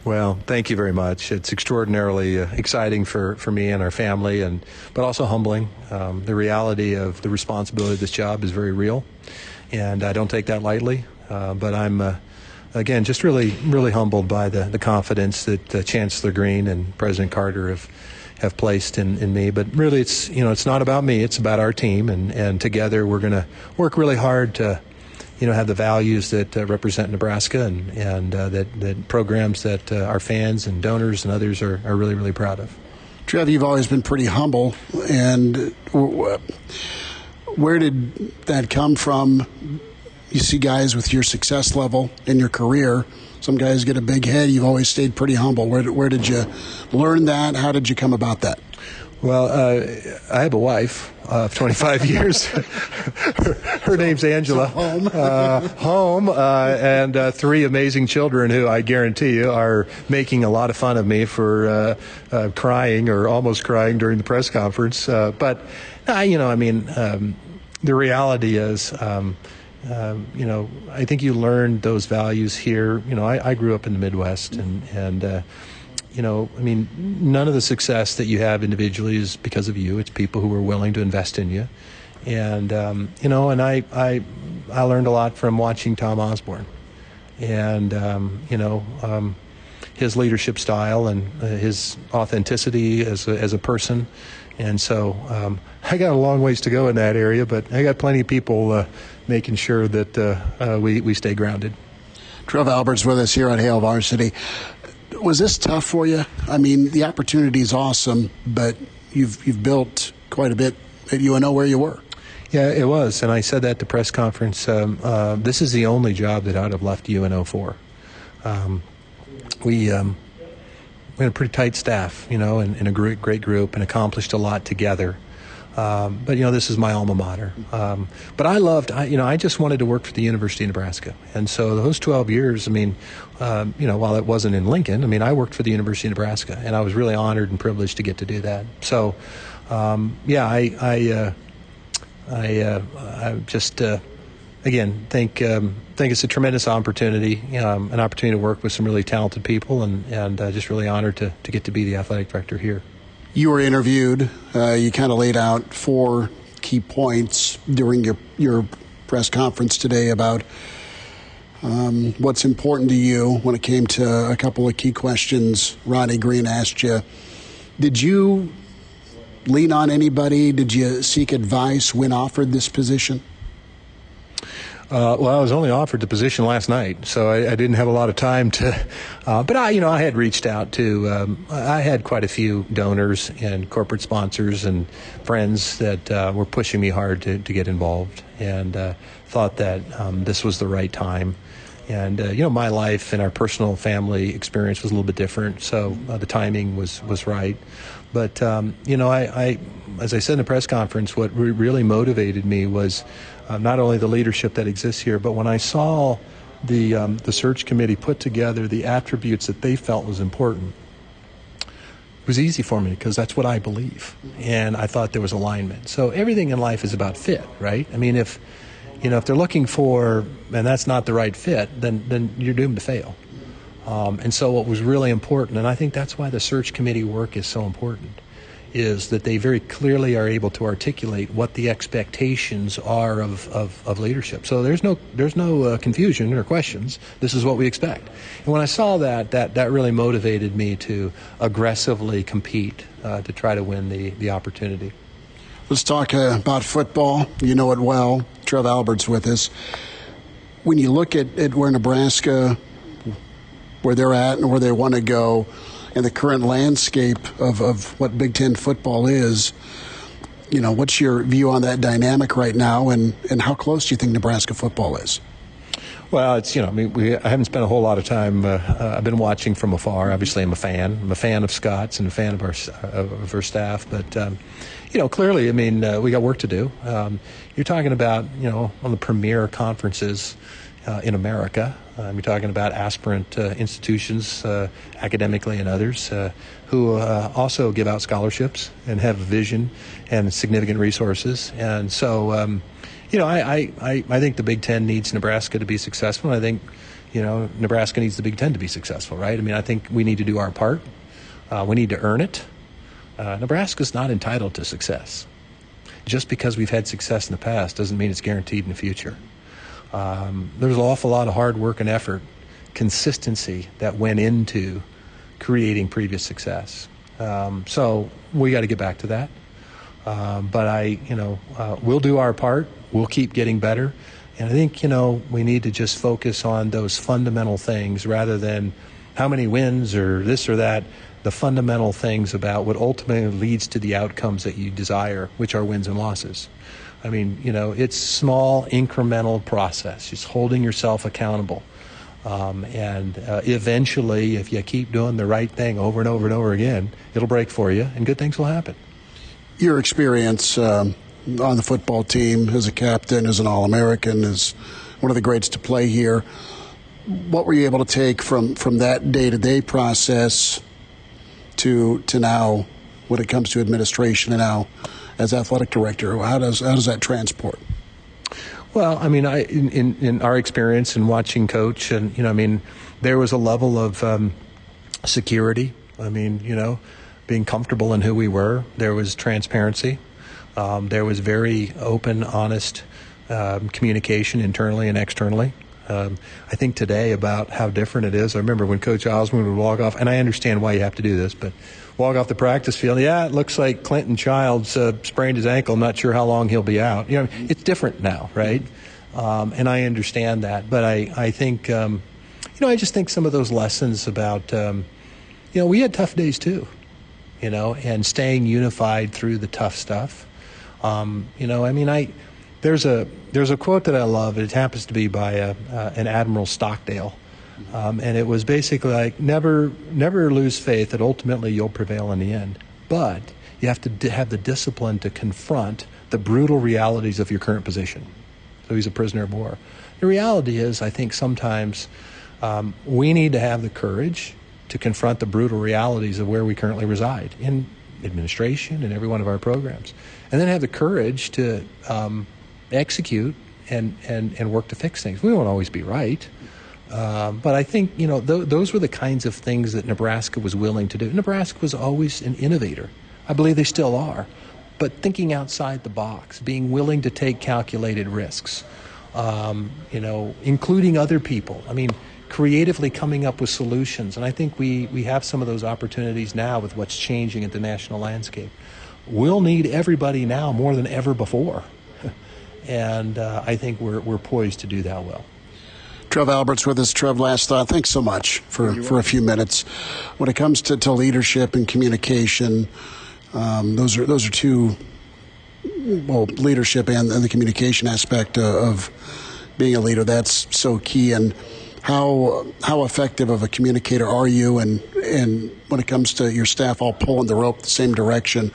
S9: Well, thank you very much. It's extraordinarily exciting for me and our family, but also humbling. The reality of the responsibility of this job is very real, and I don't take that lightly. But I'm, again, just really humbled by the confidence that Chancellor Green and President Carter have placed in me. But really, it's not about me. It's about our team, and together we're going to work really hard to have the values that represent Nebraska and that programs that our fans and donors and others are really, really proud of.
S4: Trev, you've always been pretty humble, and where did that come from? You see guys with your success level in your career. Some guys get a big head. You've always stayed pretty humble. Where did you learn that? How did you come about that?
S9: Well, I have a wife of 25 years. Her name's Angela. And 3 amazing children who I guarantee you are making a lot of fun of me for crying or almost crying during the press conference. But the reality is, I think you learn those values here. I grew up in the Midwest, and none of the success that you have individually is because of you. It's people who are willing to invest in you. And, I learned a lot from watching Tom Osborne and, his leadership style and his authenticity as a person. And so I got a long ways to go in that area, but I got plenty of people making sure that we stay grounded.
S4: Trev Alberts with us here on Hail Varsity. Was this tough for you? I mean, the opportunity is awesome, but you've built quite a bit at UNO where you were.
S9: Yeah, it was, and I said that at the press conference. This is the only job that I'd have left UNO for. We had a pretty tight staff, and a great group, and accomplished a lot together. But this is my alma mater. But I just wanted to work for the University of Nebraska. And so those 12 years, while it wasn't in Lincoln, I worked for the University of Nebraska, and I was really honored and privileged to get to do that. So, I just, again, think it's a tremendous opportunity, an opportunity to work with some really talented people, and just really honored to get to be the athletic director here.
S4: You were interviewed. You kind of laid out 4 key points during your press conference today about what's important to you when it came to a couple of key questions Ronnie Green asked you. Did you lean on anybody? Did you seek advice when offered this position?
S9: Well, I was only offered the position last night, so I didn't have a lot of time to. But I had reached out to. I had quite a few donors and corporate sponsors and friends that were pushing me hard to get involved, and thought that this was the right time. And my life and our personal family experience was a little bit different, so the timing was right. But I as I said in the press conference, what really motivated me was not only the leadership that exists here, but when I saw the search committee put together the attributes that they felt was important, it was easy for me because that's what I believe, and I thought there was alignment. So everything in life is about fit, right? If they're looking for, and that's not the right fit, then you're doomed to fail. And so what was really important, and I think that's why the search committee work is so important, is that they very clearly are able to articulate what the expectations are of leadership. So there's no confusion or questions. This is what we expect. And when I saw that really motivated me to aggressively compete to try to win the opportunity.
S4: Let's talk about football. You know it well. Trev Alberts with us. When you look at where Nebraska, where they're at and where they want to go, and the current landscape of what Big Ten football is, what's your view on that dynamic right now, and how close do you think Nebraska football is?
S9: Well, it's, I haven't spent a whole lot of time. I've been watching from afar. Obviously, I'm a fan. I'm a fan of Scott's and a fan of our staff. But, clearly, we got work to do. You're talking about, one of the premier conferences in America. You're talking about aspirant institutions, academically and others, who also give out scholarships and have a vision and significant resources. And so, I think the Big Ten needs Nebraska to be successful. And I think, Nebraska needs the Big Ten to be successful, right? I mean, I think we need to do our part. We need to earn it. Nebraska's not entitled to success. Just because we've had success in the past doesn't mean it's guaranteed in the future. There's an awful lot of hard work and effort, consistency that went into creating previous success. So we got to get back to that. But we'll do our part. We'll keep getting better. And I think, we need to just focus on those fundamental things rather than how many wins or this or that, the fundamental things about what ultimately leads to the outcomes that you desire, which are wins and losses. I mean, it's small, incremental process, just holding yourself accountable. And eventually, if you keep doing the right thing over and over and over again, it'll break for you and good things will happen.
S4: Your experience on the football team as a captain, as an All-American, as one of the greats to play here, what were you able to take from that day-to-day process to now when it comes to administration and now as athletic director? How does that transport?
S9: Well, I mean, in our experience in watching coach, and there was a level of security. I mean, being comfortable in who we were. There was transparency. There was very open, honest communication internally and externally. I think today about how different it is. I remember when Coach Osmond would walk off, and I understand why you have to do this, but walk off the practice field. Yeah, it looks like Clinton Childs sprained his ankle. I'm not sure how long he'll be out. It's different now, right? And I understand that, but I think, I just think some of those lessons about, we had tough days too, and staying unified through the tough stuff. There's a quote that I love. It happens to be by an Admiral Stockdale. And it was basically like, never lose faith that ultimately you'll prevail in the end. But you have to have the discipline to confront the brutal realities of your current position. So he's a prisoner of war. The reality is, I think sometimes we need to have the courage to confront the brutal realities of where we currently reside in administration and every one of our programs. And then have the courage to execute and work to fix things. We won't always be right. But I think, those were the kinds of things that Nebraska was willing to do. Nebraska was always an innovator. I believe they still are. But thinking outside the box, being willing to take calculated risks, including other people. Creatively coming up with solutions. And I think we have some of those opportunities now with what's changing at the national landscape. We'll need everybody now more than ever before. And I think we're poised to do that well.
S4: Trev Alberts with us. Trev, last thought. Thanks so much for a few minutes. When it comes to leadership and communication, those are two, leadership and the communication aspect of being a leader. That's so key. And how effective of a communicator are you? And when it comes to your staff all pulling the rope the same direction,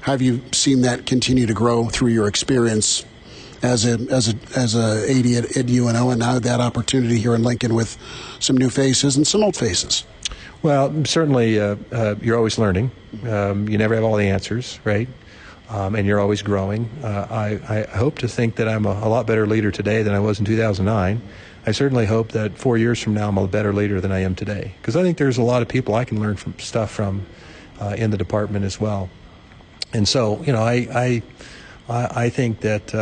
S4: have you seen that continue to grow through your experience as a AD at UNO, and now that opportunity here in Lincoln with some new faces and some old faces?
S9: Well, certainly you're always learning. You never have all the answers, right? And you're always growing. I hope to think that I'm a lot better leader today than I was in 2009. I certainly hope that 4 years from now I'm a better leader than I am today, because I think there's a lot of people I can learn from in the department as well. And so, I think that.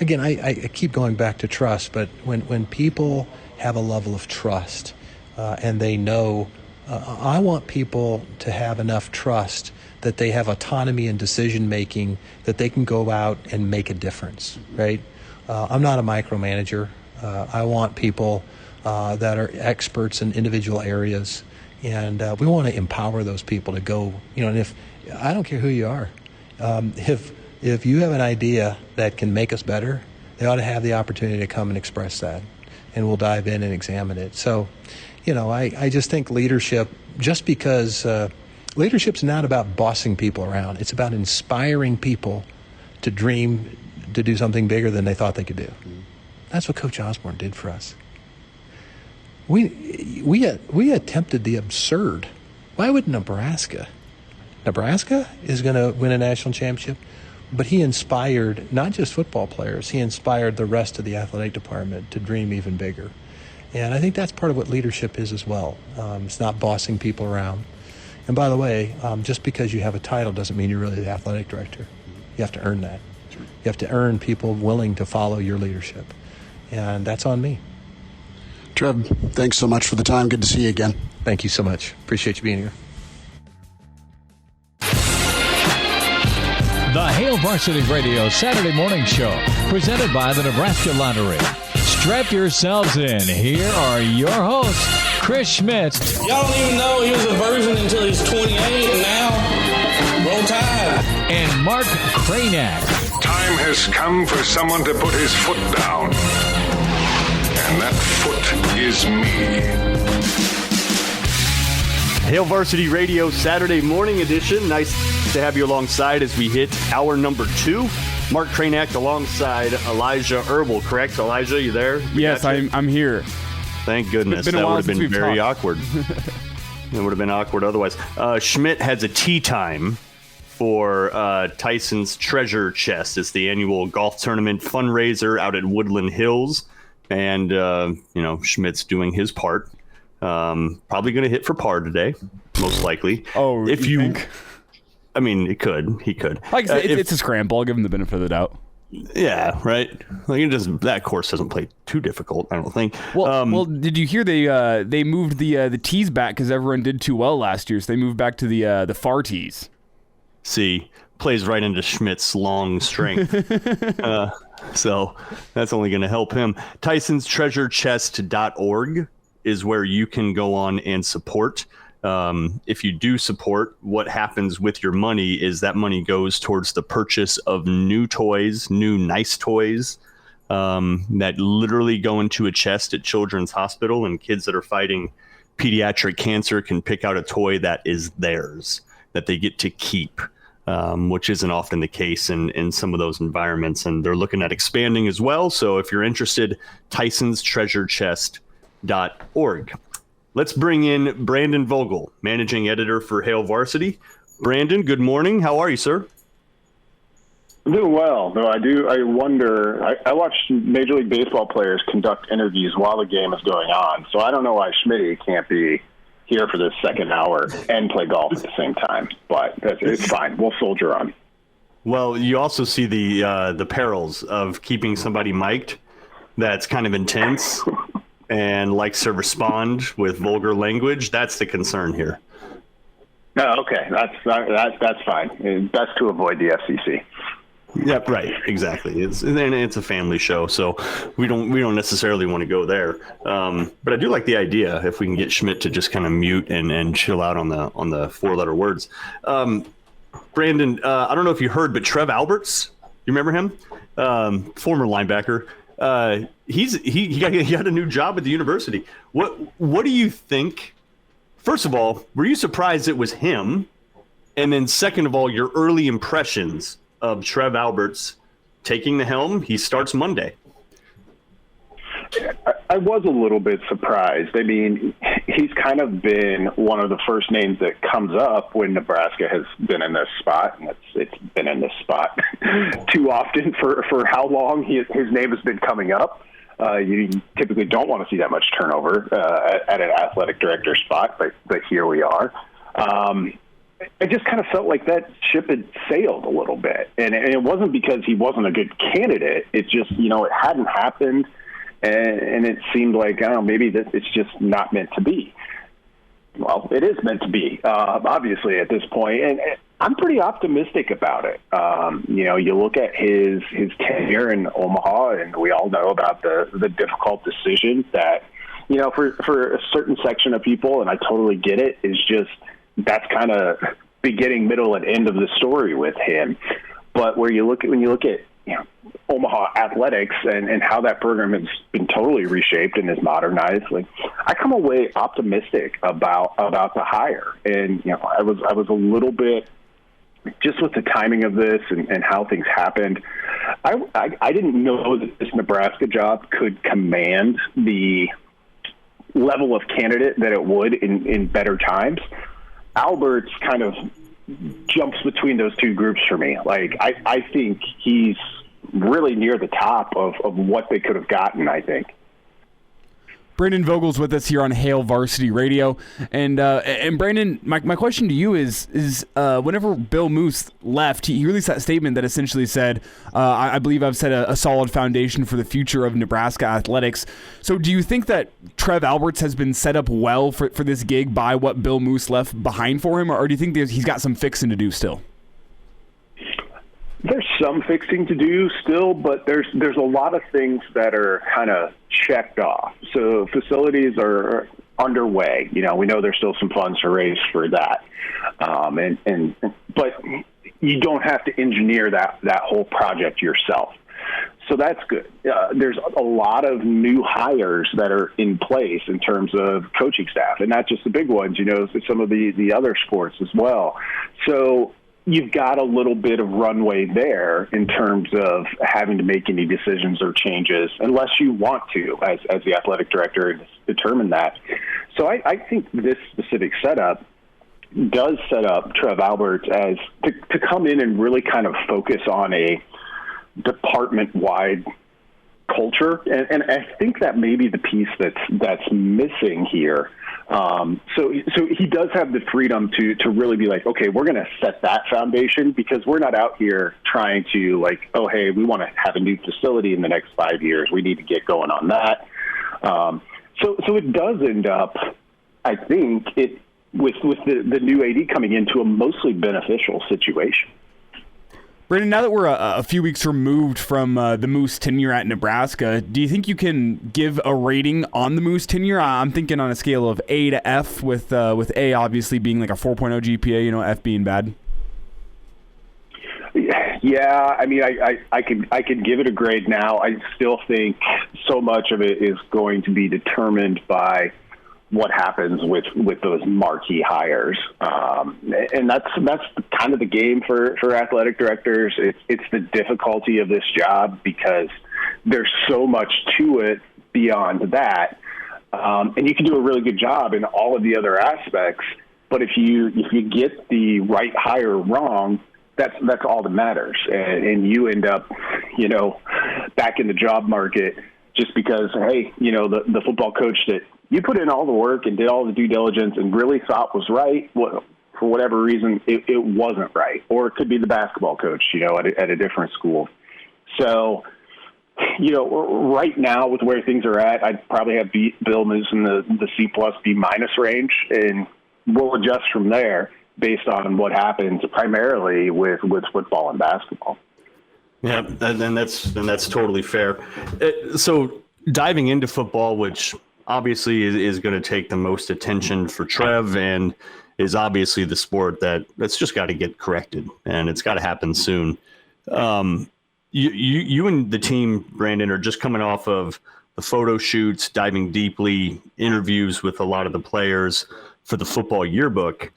S9: Again, I keep going back to trust, but when people have a level of trust and they know, I want people to have enough trust that they have autonomy in decision-making, that they can go out and make a difference, right? I'm not a micromanager. I want people that are experts in individual areas, and we want to empower those people to go, and if, I don't care who you are, if you have an idea that can make us better, they ought to have the opportunity to come and express that, and we'll dive in and examine it. So, I just think leadership, just because leadership's not about bossing people around. It's about inspiring people to dream, to do something bigger than they thought they could do. That's what Coach Osborne did for us. We attempted the absurd. Why would Nebraska is going to win a national championship? But he inspired not just football players, he inspired the rest of the athletic department to dream even bigger. And I think that's part of what leadership is as well. It's not bossing people around. And by the way, just because you have a title doesn't mean you're really the athletic director. You have to earn that. You have to earn people willing to follow your leadership. And that's on me.
S4: Trev, thanks so much for the time. Good to see you again.
S9: Thank you so much. Appreciate you being here.
S1: The Hail Varsity Radio Saturday morning show, presented by the Nebraska Lottery. Strap yourselves in. Here are your hosts, Chris Schmidt.
S2: Y'all don't even know he was a virgin until he's 28, and now, roll tide.
S1: And Mark Kraynak.
S3: Time has come for someone to put his foot down. And that foot is me.
S5: Hail Varsity Radio Saturday morning edition. Nice to have you alongside as we hit hour number 2. Mark Kraynak alongside Elijah Herbel, correct? Elijah, you there?
S10: Yes, I'm here.
S5: Thank goodness. That would have been very awkward. It would have been awkward otherwise. Schmidt has a tea time for Tyson's Treasure Chest. It's the annual golf tournament fundraiser out at Woodland Hills. And, Schmidt's doing his part. Probably going to hit for par today, most likely.
S10: Oh, if you think?
S5: I mean, he could.
S10: Like I said, it's a scramble. I'll give him the benefit of the doubt.
S5: Yeah, right. Like that course doesn't play too difficult, I don't think.
S10: Well, did you hear they moved the tees back because everyone did too well last year, so they moved back to the far tees.
S5: See, plays right into Schmidt's long strength. So that's only going to help him. Tyson's treasurechest.org is where you can go on and support. If you do support, what happens with your money is that money goes towards the purchase of new toys, new nice toys that literally go into a chest at Children's Hospital, and kids that are fighting pediatric cancer can pick out a toy that is theirs, that they get to keep, which isn't often the case in some of those environments. And they're looking at expanding as well. So if you're interested, Tyson's treasurechest.org. Let's bring in Brandon Vogel, managing editor for Hail Varsity. Brandon, good morning. How are you, sir?
S11: I'm doing well, though I wonder, I watch Major League Baseball players conduct interviews while the game is going on, so I don't know why Schmidt can't be here for this second hour and play golf at the same time, but it's fine. We'll soldier on.
S5: Well, you also see the perils of keeping somebody mic'd that's kind of intense and likes to respond with vulgar language. That's the concern here.
S11: Oh, okay. That's fine. It's best to avoid the FCC.
S5: Yep, right. Exactly. It's a family show, so we don't necessarily want to go there. But I do like the idea if we can get Schmidt to just kind of mute and chill out on the 4-letter words. Brandon, I don't know if you heard, but Trev Alberts, you remember him? Former linebacker. He got a new job at the university. What do you think? First of all, were you surprised it was him? And then second of all, your early impressions of Trev Alberts taking the helm. He starts Monday.
S11: I was a little bit surprised. I mean, he's kind of been one of the first names that comes up when Nebraska has been in this spot, and it's been in this spot too often for how long his name has been coming up. You typically don't want to see that much turnover at an athletic director spot, but here we are. I just kind of felt like that ship had sailed a little bit, and it wasn't because he wasn't a good candidate. It's just, it hadn't happened. And it seemed like, I don't know, maybe that it's just not meant to be. Well, it is meant to be, obviously, at this point. And I'm pretty optimistic about it. You look at his tenure in Omaha, and we all know about the difficult decisions that, for a certain section of people, and I totally get it, is just that's kind of beginning, middle, and end of the story with him. But when you look at Omaha athletics and how that program has been totally reshaped and is modernized, I come away optimistic about the hire. And I was a little bit, just with the timing of this and how things happened, I didn't know that this Nebraska job could command the level of candidate that it would in better times. Alberts kind of jumps between those two groups for me. Like, I think he's really near the top of what they could have gotten, I think.
S10: Brandon Vogel's with us here on Hail Varsity Radio. And Brandon, my question to you is whenever Bill Moose left, he released that statement that essentially said, I believe I've set a solid foundation for the future of Nebraska athletics. So do you think that Trev Alberts has been set up well for this gig by what Bill Moose left behind for him, or do you think he's got some fixing to do still?
S11: There's some fixing to do still, but there's a lot of things that are kind of checked off. So facilities are underway. We know there's still some funds to raise for that, but you don't have to engineer that whole project yourself. So that's good. There's a lot of new hires that are in place in terms of coaching staff, and not just the big ones. Some of the other sports as well. So you've got a little bit of runway there in terms of having to make any decisions or changes, unless you want to, as the athletic director, determine that. So I think this specific setup does set up Trev Alberts as to come in and really kind of focus on a department-wide culture, and I think that may be the piece that's missing here. So he does have the freedom to really be like, okay, we're going to set that foundation, because we're not out here trying to like, oh, hey, we want to have a new facility in the next 5 years. We need to get going on that. So it does end up, I think, with the new AD coming into a mostly beneficial situation.
S10: Brandon, now that we're a few weeks removed from the Moose tenure at Nebraska, do you think you can give a rating on the Moose tenure? I'm thinking on a scale of A to F, with A obviously being like a 4.0 GPA, F being bad.
S11: Yeah, I mean, I could give it a grade now. I still think so much of it is going to be determined by what happens with those marquee hires. And that's kind of the game for athletic directors. It's the difficulty of this job, because there's so much to it beyond that. And you can do a really good job in all of the other aspects, but if you get the right hire wrong, that's all that matters. And you end up, back in the job market just because, hey, the football coach that you put in all the work and did all the due diligence and really thought was right, for whatever reason, it wasn't right. Or it could be the basketball coach, at a different school. So, right now with where things are at, I'd probably have Bill Moose in the C+, B- range, and we'll adjust from there based on what happens primarily with football and basketball.
S5: Yeah, and that's totally fair. So diving into football, which obviously is going to take the most attention for Trev, and is obviously the sport that's just got to get corrected, and it's got to happen soon. You and the team, Brandon, are just coming off of the photo shoots, diving deeply, interviews with a lot of the players for the football yearbook.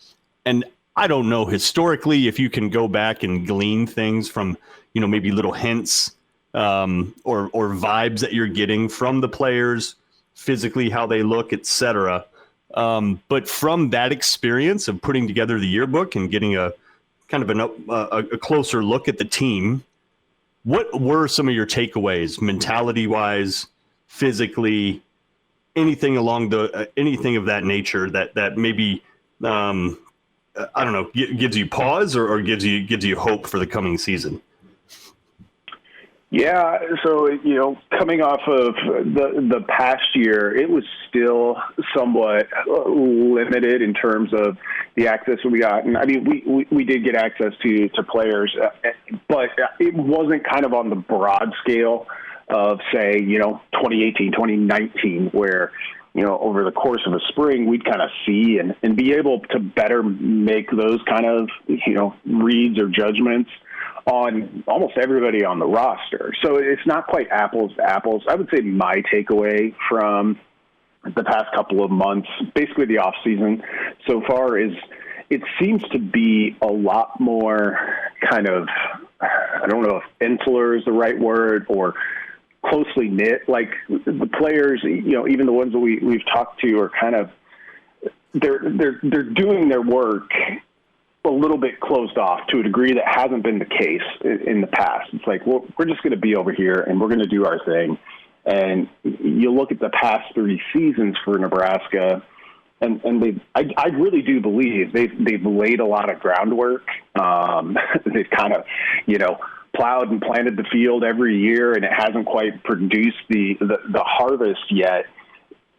S5: And I don't know historically if you can go back and glean things from, maybe little hints or vibes that you're getting from the players, physically how they look, etc. But from that experience of putting together the yearbook and getting a kind of a closer look at the team, what were some of your takeaways, mentality-wise, physically, anything along anything of that nature that maybe I don't know, gives you pause or gives you hope for the coming season?
S11: Yeah, so, coming off of the past year, it was still somewhat limited in terms of the access we got. And I mean, we did get access to players, but it wasn't kind of on the broad scale of, say, 2018, 2019, where, over the course of a spring, we'd kind of see and be able to better make those kind of, reads or judgments on almost everybody on the roster. So it's not quite apples to apples. I would say my takeaway from the past couple of months, basically the off season so far, is it seems to be a lot more kind of, I don't know if insular is the right word, or closely knit. Like the players, even the ones that we've talked to are kind of, they're doing their work a little bit closed off to a degree that hasn't been the case in the past. It's like, well, we're just going to be over here and we're going to do our thing. And you look at the past 3 seasons for Nebraska, and I really do believe they've laid a lot of groundwork. They've kind of, plowed and planted the field every year, and it hasn't quite produced the harvest yet.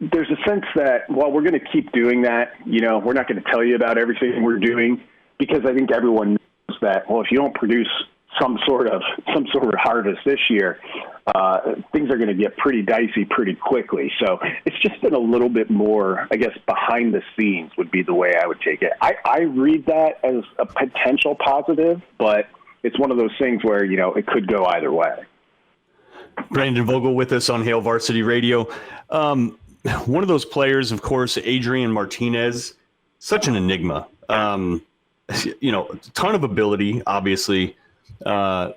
S11: There's a sense that, well, we're going to keep doing that. We're not going to tell you about everything we're doing, because I think everyone knows that, well, if you don't produce some sort of harvest this year, things are going to get pretty dicey pretty quickly. So it's just been a little bit more, I guess, behind the scenes would be the way I would take it. I read that as a potential positive, but it's one of those things where, it could go either way.
S5: Brandon Vogel with us on Hail Varsity Radio. One of those players, of course, Adrian Martinez, such an enigma. A ton of ability, obviously. My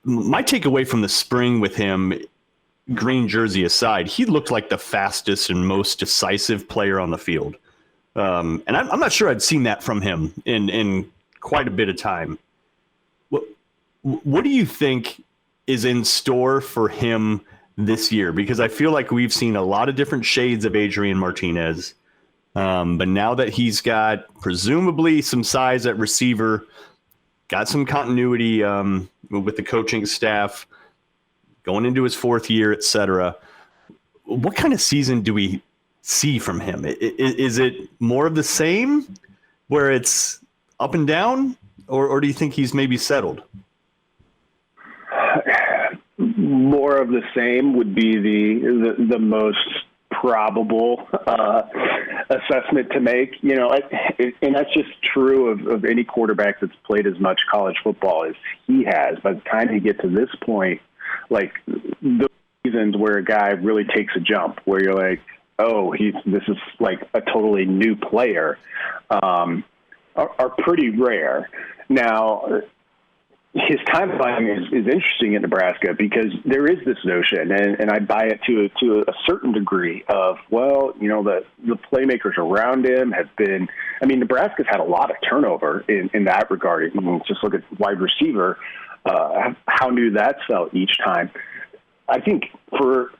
S5: takeaway from the spring with him, green jersey aside, he looked like the fastest and most decisive player on the field. And I'm not sure I'd seen that from him in quite a bit of time. What do you think is in store for him this year? Because I feel like we've seen a lot of different shades of Adrian Martinez. But now that he's got presumably some size at receiver, got some continuity with the coaching staff, going into his 4th year, et cetera, what kind of season do we see from him? Is it more of the same, where it's up and down, or do you think he's maybe settled?
S11: More of the same would be the most probable assessment to make, and that's just true of any quarterback that's played as much college football as he has. By the time you get to this point, like the seasons where a guy really takes a jump, where you're like, oh, this is like a totally new player, are pretty rare. Now, his timeline is interesting in Nebraska, because there is this notion, and I buy it to a certain degree of, well, the playmakers around him have been, Nebraska's had a lot of turnover in that regard. Just look at wide receiver, how new that's felt each time. I think for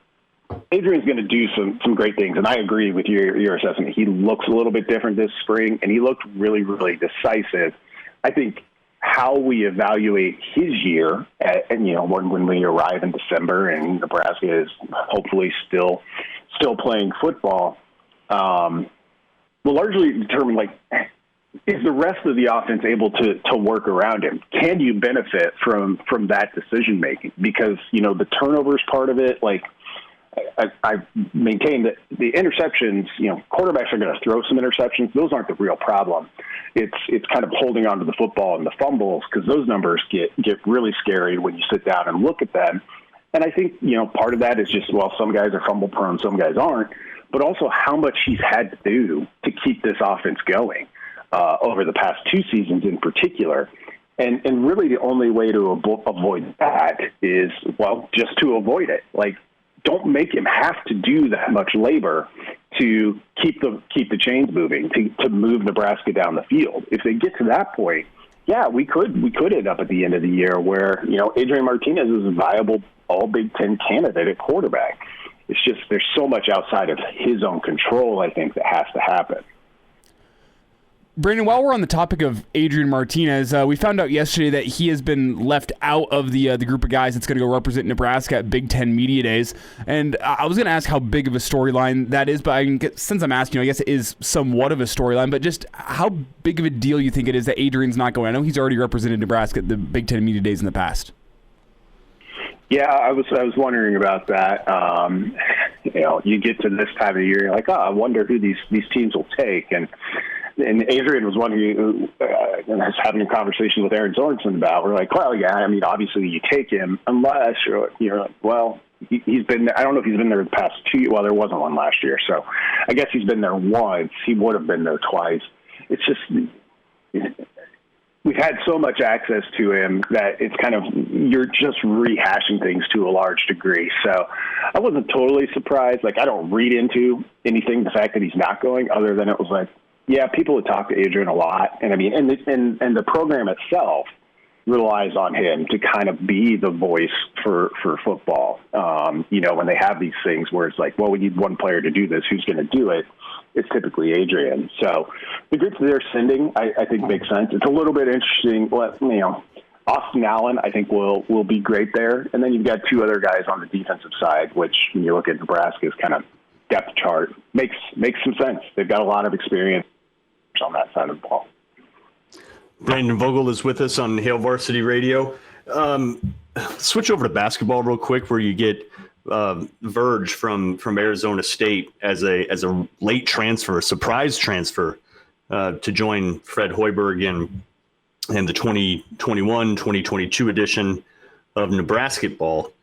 S11: Adrian's going to do some great things, and I agree with your assessment. He looks a little bit different this spring, and he looked really, really decisive. I think how we evaluate his year, when we arrive in December and Nebraska is hopefully still playing football, will largely determine, is the rest of the offense able to work around him? Can you benefit from that decision making? Because the turnovers part of it, I maintain that the interceptions, quarterbacks are going to throw some interceptions. Those aren't the real problem. It's kind of holding on to the football and the fumbles, because those numbers get really scary when you sit down and look at them. And I think, part of that is just, well, some guys are fumble prone, some guys aren't, but also how much he's had to do to keep this offense going over the past 2 seasons in particular. And really the only way to avoid that is, well, just to avoid it. Don't make him have to do that much labor to keep the chains moving, to move Nebraska down the field. If they get to that point, yeah, we could end up at the end of the year where, Adrian Martinez is a viable all Big Ten candidate at quarterback. It's just there's so much outside of his own control, I think, that has to happen.
S10: Brandon, while we're on the topic of Adrian Martinez, we found out yesterday that he has been left out of the group of guys that's going to go represent Nebraska at Big Ten Media Days. And I was going to ask how big of a storyline that is, but since I'm asking, I guess it is somewhat of a storyline, but just how big of a deal you think it is that Adrian's not going? I know he's already represented Nebraska at the Big Ten Media Days in the past.
S11: Yeah, I was wondering about that. You get to this time of year, you're like, I wonder who these teams will take. And Adrian was one who I was having a conversation with Aaron Sorensen about. We're like, well, yeah, obviously you take him unless you're like, well, he's been there. I don't know if he's been there the past 2 years. Well, there wasn't one last year. So I guess he's been there once. He would have been there twice. It's just we've had so much access to him that it's kind of you're just rehashing things to a large degree. So I wasn't totally surprised. I don't read into anything, the fact that he's not going, other than it was like, Yeah, people would talk to Adrian a lot, and I mean, and the program itself relies on him to kind of be the voice for football. When they have these things where it's like, well, we need one player to do this, who's going to do it? It's typically Adrian. So the group they're sending, I think, makes sense. It's a little bit interesting. Austin Allen, I think, will be great there. And then you've got two other guys on the defensive side, which when you look at Nebraska's kind of depth chart, makes some sense. They've got a lot of experience on that side of the ball.
S5: Brandon Vogel is with us on Hail Varsity Radio. Switch over to basketball real quick, where you get Verge from Arizona State as a late transfer, a surprise transfer to join Fred Hoiberg in the 2021-2022 edition of Nebraska ball.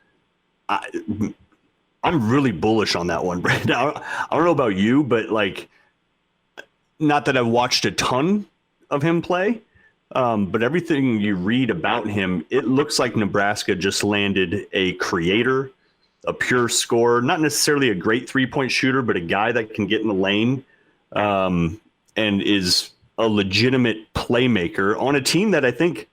S5: I'm really bullish on that one, Brandon. I don't know about you, but not that I've watched a ton of him play, but everything you read about him, it looks like Nebraska just landed a creator, a pure scorer, not necessarily a great three-point shooter, but a guy that can get in the lane and is a legitimate playmaker on a team that I think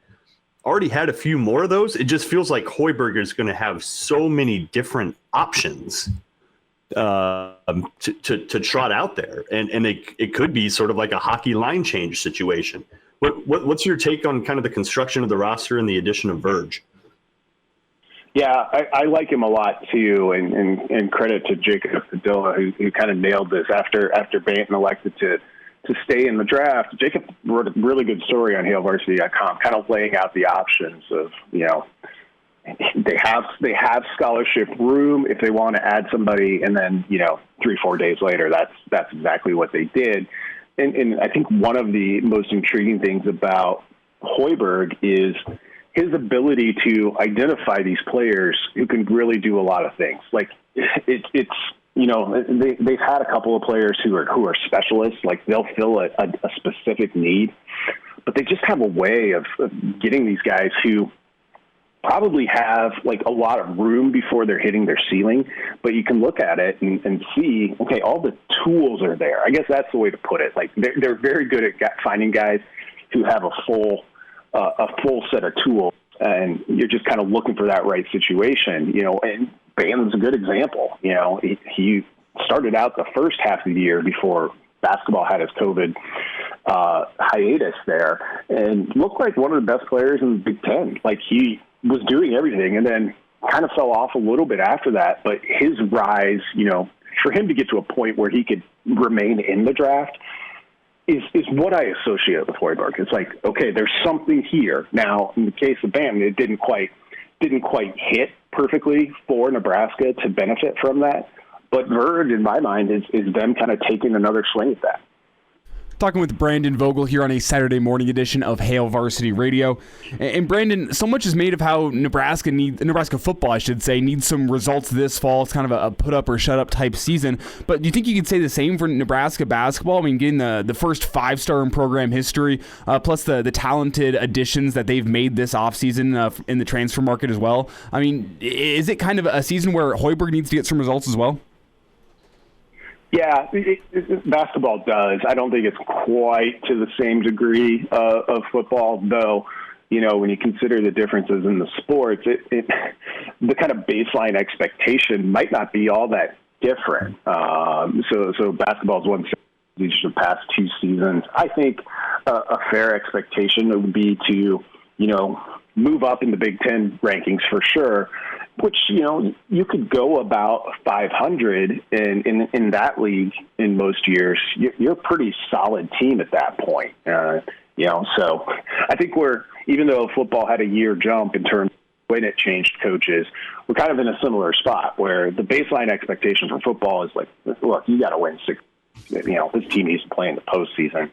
S5: already had a few more of those. It just feels like Hoiberg is going to have so many different options to trot out there, and it could be sort of like a hockey line change situation. What's your take on kind of the construction of the roster and the addition of Verge?
S11: Yeah, I like him a lot too, and credit to Jacob Padilla who kind of nailed this after Banton elected to stay in the draft. Jacob wrote a really good story on HailVarsity.com, kind of laying out the options of they have scholarship room if they want to add somebody, and then 3-4 days later, that's exactly what they did. And I think one of the most intriguing things about Hoiberg is his ability to identify these players who can really do a lot of things. Like they've had a couple of players who are specialists, like they'll fill a specific need, but they just have a way of getting these guys who probably have a lot of room before they're hitting their ceiling, but you can look at it and see, okay, all the tools are there. I guess that's the way to put it. They're very good at finding guys who have a full set of tools, and you're just kind of looking for that right situation, and Banton's a good example. He started out the first half of the year before basketball had his COVID hiatus there, and looked like one of the best players in the Big Ten. He was doing everything, and then kind of fell off a little bit after that. But his rise, for him to get to a point where he could remain in the draft is what I associate with Hoiberg. It's like, okay, there's something here. Now, in the case of Banton, it didn't quite hit perfectly for Nebraska to benefit from that. But Verge, in my mind, is them kind of taking another swing at that.
S10: Talking with Brandon Vogel here on a Saturday morning edition of Hail Varsity Radio. And Brandon, so much is made of how Nebraska football, I should say, needs some results this fall. It's kind of a put up or shut up type season. But do you think you could say the same for Nebraska basketball? I mean, getting the first 5-star in program history, plus the talented additions that they've made this offseason in the transfer market as well. I mean, is it kind of a season where Hoiberg needs to get some results as well?
S11: Yeah, basketball does. I don't think it's quite to the same degree of football, though. When you consider the differences in the sports, the kind of baseline expectation might not be all that different. So basketball's won each of the past 2 seasons. I think a fair expectation would be to, move up in the Big Ten rankings for sure, which, you could go about 500 in that league in most years. You're a pretty solid team at that point. So I think even though football had a year jump in terms of when it changed coaches, we're kind of in a similar spot where the baseline expectation for football is like, look, you got to win 6. This team needs to play in the postseason.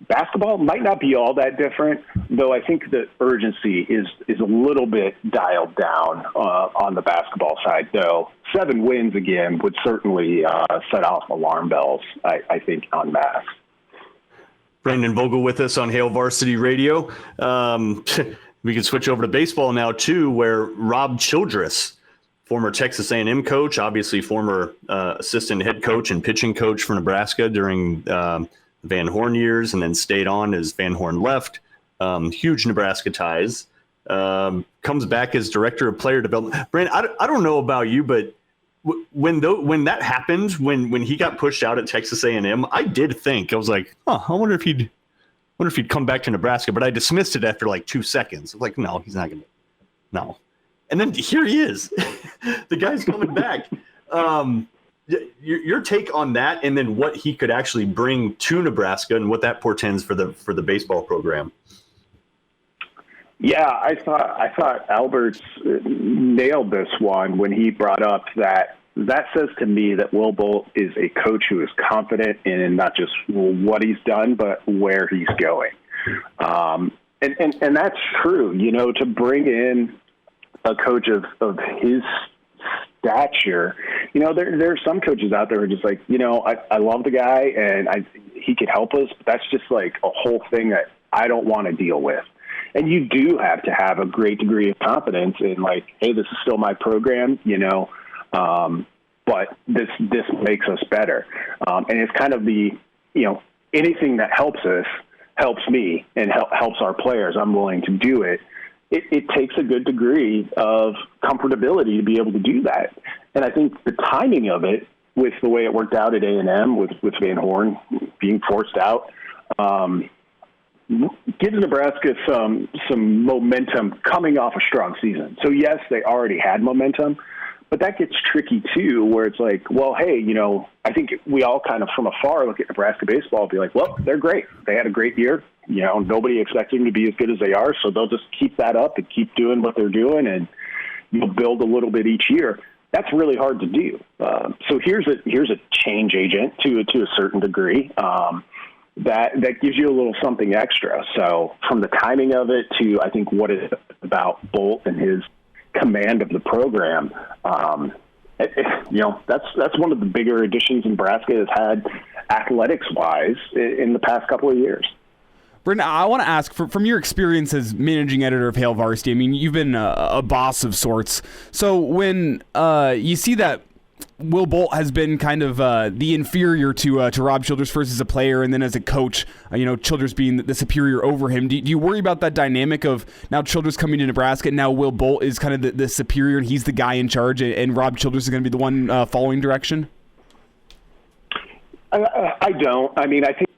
S11: Basketball might not be all that different, though I think the urgency is a little bit dialed down on the basketball side, though. 7 wins again would certainly set off alarm bells, I think, en masse.
S5: Brandon Vogel with us on Hail Varsity Radio. We can switch over to baseball now, too, where Rob Childress, former Texas A&M coach, obviously former assistant head coach and pitching coach for Nebraska during Van Horn years and then stayed on as Van Horn left. Huge Nebraska ties. Comes back as director of player development. Brandon, I don't know about you, but when that happened, when he got pushed out at Texas A&M, I did think, I was like, I wonder if he'd come back to Nebraska, but I dismissed it after like 2 seconds. I'm like, no, he's not going to. No. And then here he is. The guy's coming back. Your take on that, and then what he could actually bring to Nebraska and what that portends for the baseball program.
S11: Yeah, I thought Alberts nailed this one when he brought up that says to me that Will Bolt is a coach who is confident in not just what he's done, but where he's going. And that's true. To bring in a coach of his stature, there are some coaches out there who are just like, I love the guy and he could help us, but that's just like a whole thing that I don't want to deal with. And you do have to have a great degree of confidence in like, hey, this is still my program, but this makes us better. And it's kind of the, anything that helps us helps me and helps our players. I'm willing to do it. It takes a good degree of comfortability to be able to do that. And I think the timing of it, with the way it worked out at A&M with Van Horn being forced out, gives Nebraska some momentum coming off a strong season. So, yes, they already had momentum, but that gets tricky, too, where it's like, well, hey, I think we all kind of from afar look at Nebraska baseball and be like, well, they're great. They had a great year. Nobody expects them to be as good as they are, so they'll just keep that up and keep doing what they're doing, and you'll build a little bit each year. That's really hard to do. So here's a change agent to a certain degree. That gives you a little something extra. So from the timing of it to, I think, what is about Bolt and his command of the program, that's one of the bigger additions Nebraska has had athletics-wise in the past couple of years.
S10: Brendan, I want to ask, from your experience as managing editor of Hail Varsity, I mean, you've been a boss of sorts. So when you see that Will Bolt has been kind of the inferior to Rob Childress first as a player, and then as a coach, Childress being the superior over him. Do you worry about that dynamic of now Childress coming to Nebraska, and now Will Bolt is kind of the superior, and he's the guy in charge, and Rob Childress is going to be the one following direction?
S11: I don't. I mean, I think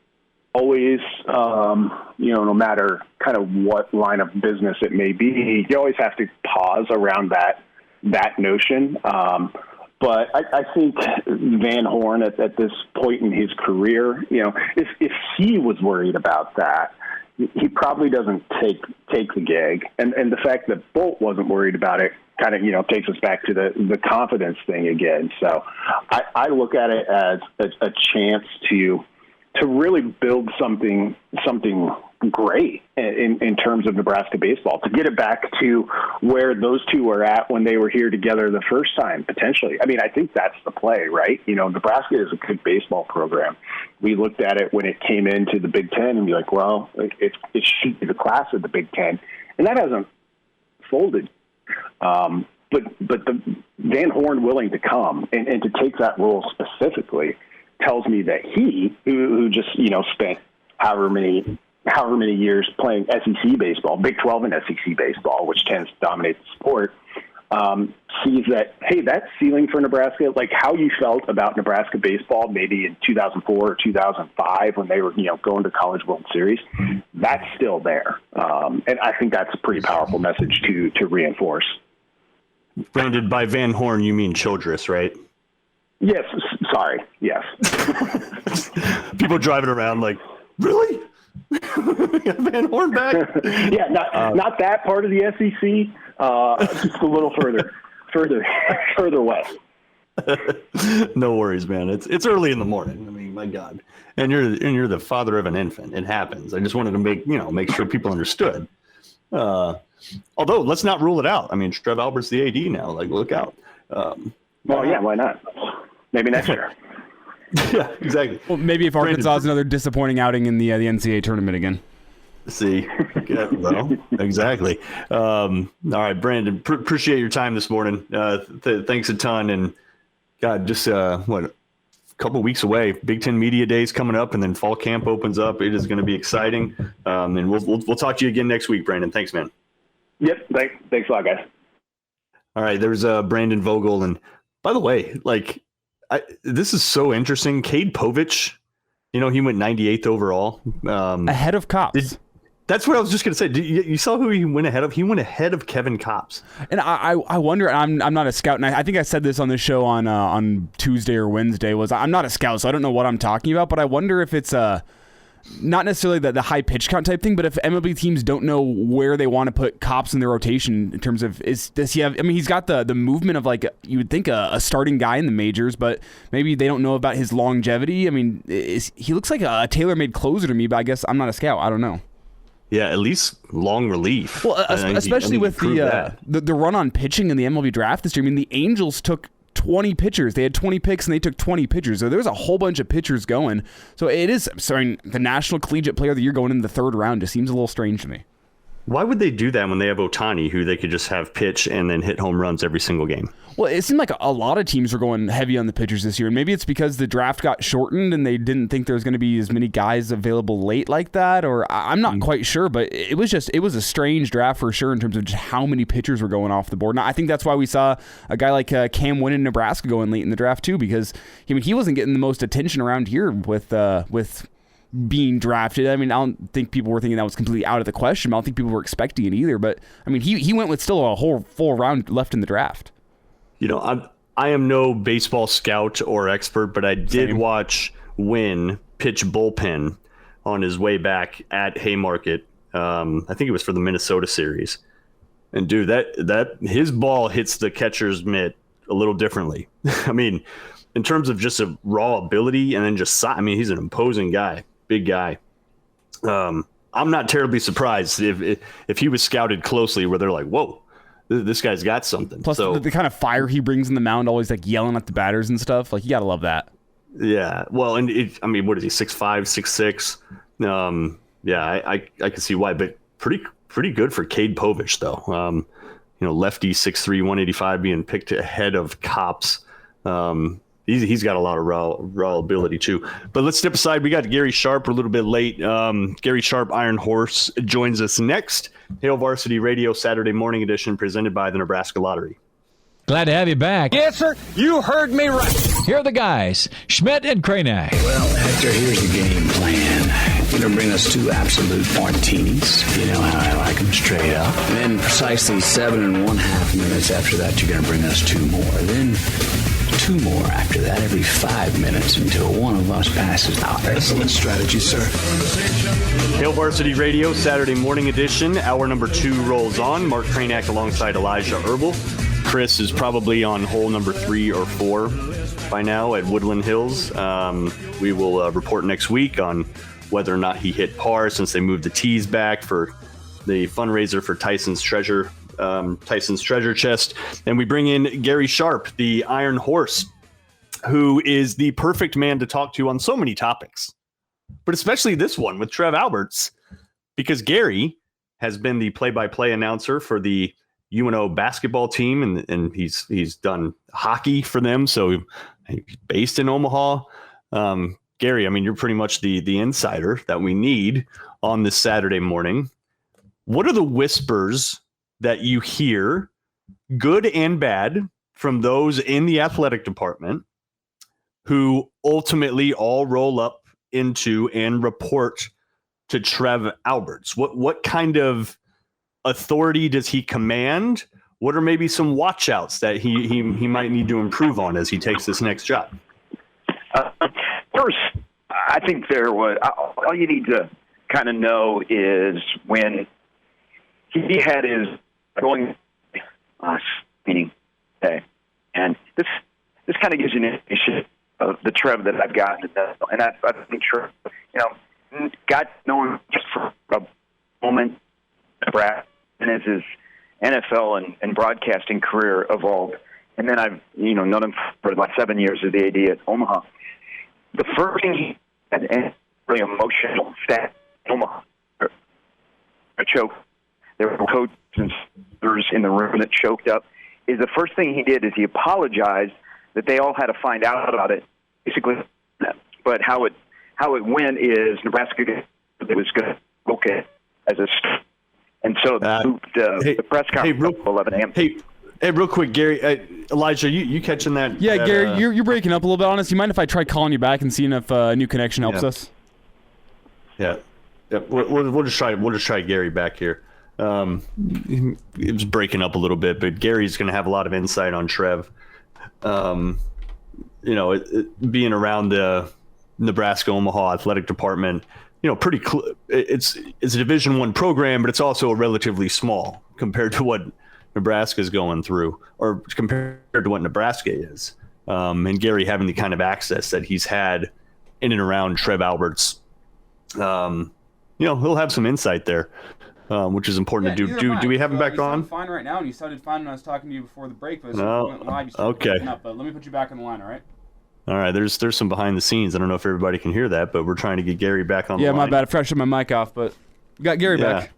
S11: always, no matter kind of what line of business it may be, you always have to pause around that notion. But I think Van Horn at this point in his career, if he was worried about that, he probably doesn't take the gig. And the fact that Bolt wasn't worried about it kind of, takes us back to the confidence thing again. So I look at it as a chance to really build something great in terms of Nebraska baseball, to get it back to where those two were at when they were here together the first time, potentially. I mean, I think that's the play, right? Nebraska is a good baseball program. We looked at it when it came into the Big Ten and be like, well, it should be the class of the Big Ten. And that hasn't folded. But the Van Horn willing to come and to take that role specifically tells me that he, who just, spent however many years playing SEC baseball, Big 12 and SEC baseball, which tends to dominate the sport, sees that, hey, that ceiling for Nebraska, like how you felt about Nebraska baseball maybe in 2004 or 2005 when they were, going to College World Series, that's still there. And I think that's a pretty powerful message to reinforce.
S5: Branded by Van Horn, you mean Childress, right?
S11: Yes. Sorry. Yes.
S5: People driving around like, really? Van Horn back?
S11: Yeah, not that part of the SEC. Just a little further west.
S5: No worries, man. It's early in the morning. I mean, my God. And you're the father of an infant. It happens. I just wanted to make sure people understood. Although let's not rule it out. I mean, Trev Alberts the AD now. Like, look out.
S11: Well, yeah, why not? Maybe next year.
S5: Yeah, exactly.
S10: Well, maybe if Arkansas is another disappointing outing in the NCAA tournament again.
S5: See, yeah, well, exactly. All right, Brandon, appreciate your time this morning. Thanks a ton. And God, just a couple weeks away. Big Ten Media Days coming up, and then fall camp opens up. It is going to be exciting. And we'll talk to you again next week, Brandon. Thanks, man.
S11: Yep. Thanks a lot, guys.
S5: All right. There's Brandon Vogel. And by the way, this is so interesting. Cade Povich, he went 98th overall.
S10: Ahead of Kops.
S5: That's what I was just going to say. You saw who he went ahead of? He went ahead of Kevin Kops.
S10: And I wonder, I'm not a scout, and I think I said this on this show on Tuesday or Wednesday, I'm not a scout, so I don't know what I'm talking about, but I wonder if it's not necessarily the high pitch count type thing, but if MLB teams don't know where they want to put Kops in their rotation in terms of, does he have, he's got the movement of you would think a starting guy in the majors, but maybe they don't know about his longevity. He looks like a tailor-made closer to me, but I guess I'm not a scout. I don't know.
S5: Yeah, at least long relief.
S10: Well, especially with the run on pitching in the MLB draft this year. The Angels took 20 pitchers. They had 20 picks, and they took 20 pitchers. So there's a whole bunch of pitchers going. So it is, the National Collegiate Player of the Year going in the third round just seems a little strange to me.
S5: Why would they do that when they have Ohtani, who they could just have pitch and then hit home runs every single game?
S10: Well, it seemed like a lot of teams were going heavy on the pitchers this year, and maybe it's because the draft got shortened and they didn't think there was going to be as many guys available late like that, or I'm not quite sure, but it was a strange draft for sure in terms of just how many pitchers were going off the board. And I think that's why we saw a guy like Cam Wynn in Nebraska going late in the draft too, because he wasn't getting the most attention around here with being drafted. I don't think people were thinking that was completely out of the question. I don't think people were expecting it either. But he went with still a whole full round left in the draft.
S5: I am no baseball scout or expert, but I did watch Wynn pitch bullpen on his way back at Haymarket. I think it was for the Minnesota series. And dude, that his ball hits the catcher's mitt a little differently. In terms of just a raw ability and then just he's an imposing guy. Big guy. I'm not terribly surprised if he was scouted closely where they're like, whoa, this guy's got something.
S10: Plus the kind of fire he brings in the mound, always yelling at the batters and stuff. You got to love that.
S5: Yeah. Well, and what is he, 6'5", 6'6"? Yeah, I can see why, but pretty good for Cade Povich though. Lefty 6'3", 185 being picked ahead of Kops. He's got a lot of raw ability too. But let's step aside. We got Gary Sharp. We're a little bit late. Gary Sharp, Iron Horse, joins us next. Hail Varsity Radio Saturday morning edition presented by the Nebraska Lottery.
S1: Glad to have you back.
S12: Yes, sir. You heard me right.
S1: Here are the guys, Schmidt and Kraynak.
S13: Well, Hector, here's the game plan. You're going to bring us 2 absolute martinis. You know how I like them, straight up. And then precisely 7.5 minutes after that, you're going to bring us 2 more. Then 2 more after that every 5 minutes until one of us passes out.
S14: Excellent strategy, sir.
S5: Hail Varsity Radio, Saturday morning edition. Hour number 2 rolls on. Mark Kraynak alongside Elijah Herbel. Chris is probably on hole number 3 or 4 by now at Woodland Hills. We will report next week on whether or not he hit par since they moved the tees back for the fundraiser for Tyson's treasure chest. And we bring in Gary Sharp, the Iron Horse, who is the perfect man to talk to on so many topics, but especially this one with Trev Alberts, because Gary has been the play-by-play announcer for the UNO basketball team, and he's done hockey for them. So he's based in Omaha. Gary, you're pretty much the insider that we need on this Saturday morning. What are the whispers that you hear, good and bad, from those in the athletic department who ultimately all roll up into and report to Trev Alberts? What kind of authority does he command? What are maybe some watch outs that he might need to improve on as he takes this next job?
S6: First, I think all you need to kind of know is when he had his going meeting day, and this kind of gives you an indication of the Trev that I've gotten to know, and I think Trev, got to know him just for a moment, Brad, and as his NFL and broadcasting career evolved, and then I've known him for like 7 years as the AD at Omaha. The first thing he had, and really emotional stat in Omaha, a choke. There were coaches and others in the room that choked up. Is the first thing he did is he apologized that they all had to find out about it basically, but how it went is Nebraska was going to book it as a start. And so the press conference at 11 a.m.
S5: Hey, real quick, Gary, Elijah, you catching that?
S10: Yeah, Gary, you're breaking up a little bit on us. You mind if I try calling you back and seeing if a new connection helps us?
S5: Yeah. We'll just try Gary back here. It was breaking up a little bit, but Gary's going to have a lot of insight on Trev. Being around the Nebraska Omaha athletic department, it's a Division I program, but it's also relatively small compared to what Nebraska's going through, or compared to what Nebraska is. And Gary having the kind of access that he's had in and around Trev Alberts, he'll have some insight there, which is important to do. Do we have him back on?
S10: Fine right now, and you sounded fine when I was talking to you before the break, but
S5: went
S10: live, you
S5: okay.
S10: Up, but let me put you back on the line, all right?
S5: All right, there's some behind the scenes. I don't know if everybody can hear that, but we're trying to get Gary back on the line.
S10: Yeah, my bad. I freshened my mic off, but we got Gary back.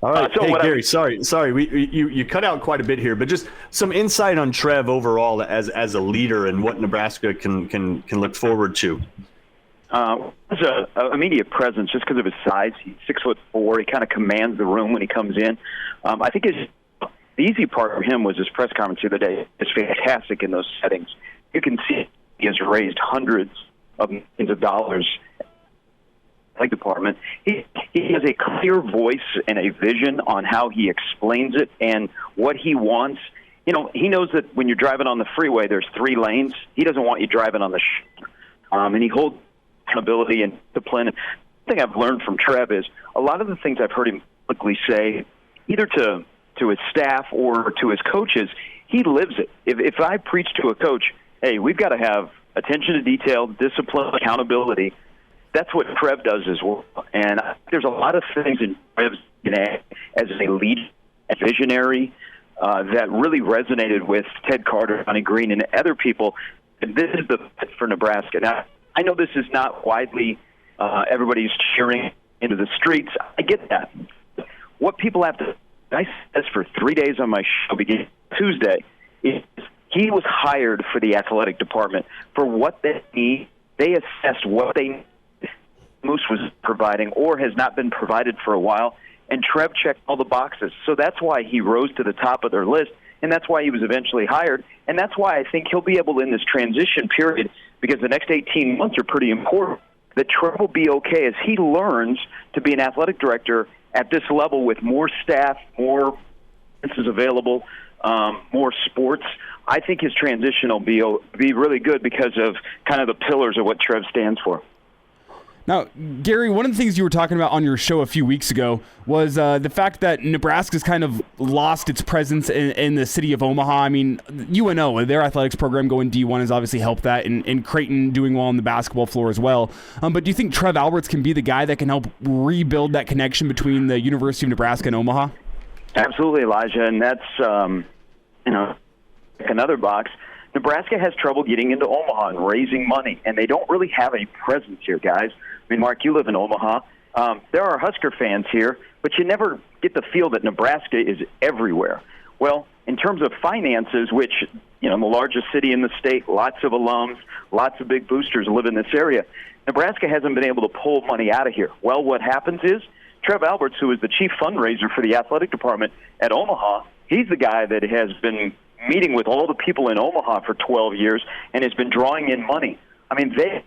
S5: All right. Hey, Gary, sorry. You cut out quite a bit here, but just some insight on Trev overall as a leader and what Nebraska can look forward to.
S6: As a media presence, just because of his size, he's 6'4". He kind of commands the room when he comes in. I think the easy part for him was his press conference the other day. It's fantastic in those settings. You can see he has raised hundreds of millions of dollars. Like department, he has a clear voice and a vision on how he explains it and what he wants. He knows that when you're driving on the freeway, there's 3 lanes. He doesn't want you driving on the and he holds accountability and discipline. The thing I've learned from Trev is a lot of the things I've heard him publicly say, either to his staff or to his coaches, he lives it. If I preach to a coach, hey, we've got to have attention to detail, discipline, accountability, that's what Trev does as well. And there's a lot of things in Trev's as a lead, a visionary, that really resonated with Ted Carter, Johnny Green, and other people. And this is the fit for Nebraska. Now, I know this is not widely, everybody's cheering into the streets. I get that. What people have to, I said this for 3 days on my show beginning Tuesday, is he was hired for the athletic department for what they need. They assessed what they need. Moose was providing or has not been provided for a while, and Trev checked all the boxes. So that's why he rose to the top of their list, and that's why he was eventually hired, and that's why I think he'll be able in this transition period, because the next 18 months are pretty important, that Trev will be okay as he learns to be an athletic director at this level with more staff, more is available, more sports. I think his transition will be really good because of kind of the pillars of what Trev stands for.
S10: Now, Gary, one of the things you were talking about on your show a few weeks ago was the fact that Nebraska's kind of lost its presence in the city of Omaha. I mean, UNO, their athletics program going D1 has obviously helped that, and Creighton doing well on the basketball floor as well. But do you think Trev Alberts can be the guy that can help rebuild that connection between the University of Nebraska and Omaha?
S6: Absolutely, Elijah, and that's, another box. Nebraska has trouble getting into Omaha and raising money, and they don't really have a presence here, guys. I mean, Mark, you live in Omaha. There are Husker fans here, but you never get the feel that Nebraska is everywhere. Well, in terms of finances, which, the largest city in the state, lots of alums, lots of big boosters live in this area, Nebraska hasn't been able to pull money out of here. Well, what happens is Trev Alberts, who is the chief fundraiser for the athletic department at Omaha, he's the guy that has been meeting with all the people in Omaha for 12 years and has been drawing in money. I mean, they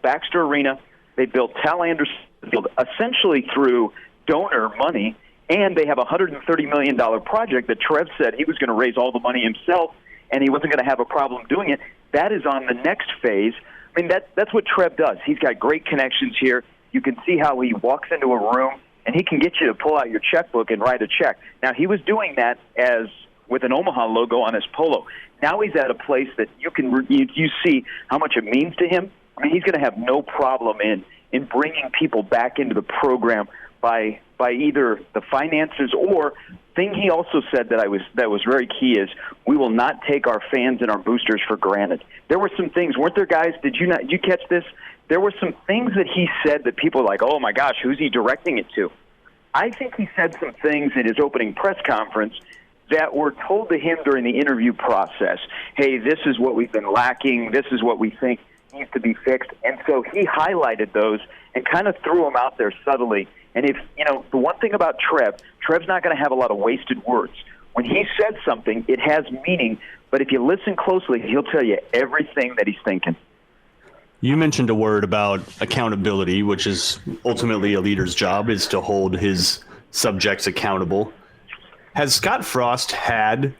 S6: Baxter Arena, they built Tal Anderson Field essentially through donor money, and they have a $130 million project that Trev said he was going to raise all the money himself, and he wasn't going to have a problem doing it. That is on the next phase. I mean, that's what Trev does. He's got great connections here. You can see how he walks into a room, and he can get you to pull out your checkbook and write a check. Now, he was doing that with an Omaha logo on his polo. Now he's at a place that you see how much it means to him. I mean, he's going to have no problem in bringing people back into the program by either the finances or thing he also said that was very key is we will not take our fans and our boosters for granted. There were some things, weren't there, guys? Did you catch this? There were some things that he said that people were like, oh my gosh, who's he directing it to? I think he said some things in his opening press conference
S14: that were told to him during the interview process. Hey, this is what we've been lacking. This is what we think needs to be fixed. And so he highlighted those and kind of threw them out there subtly. And if, the one thing about Trev's not going to have a lot of wasted words. When he says something, it has meaning. But if you listen closely, he'll tell you everything that he's thinking.
S5: You mentioned a word about accountability, which is ultimately a leader's job, is to hold his subjects accountable. Has Scott Frost had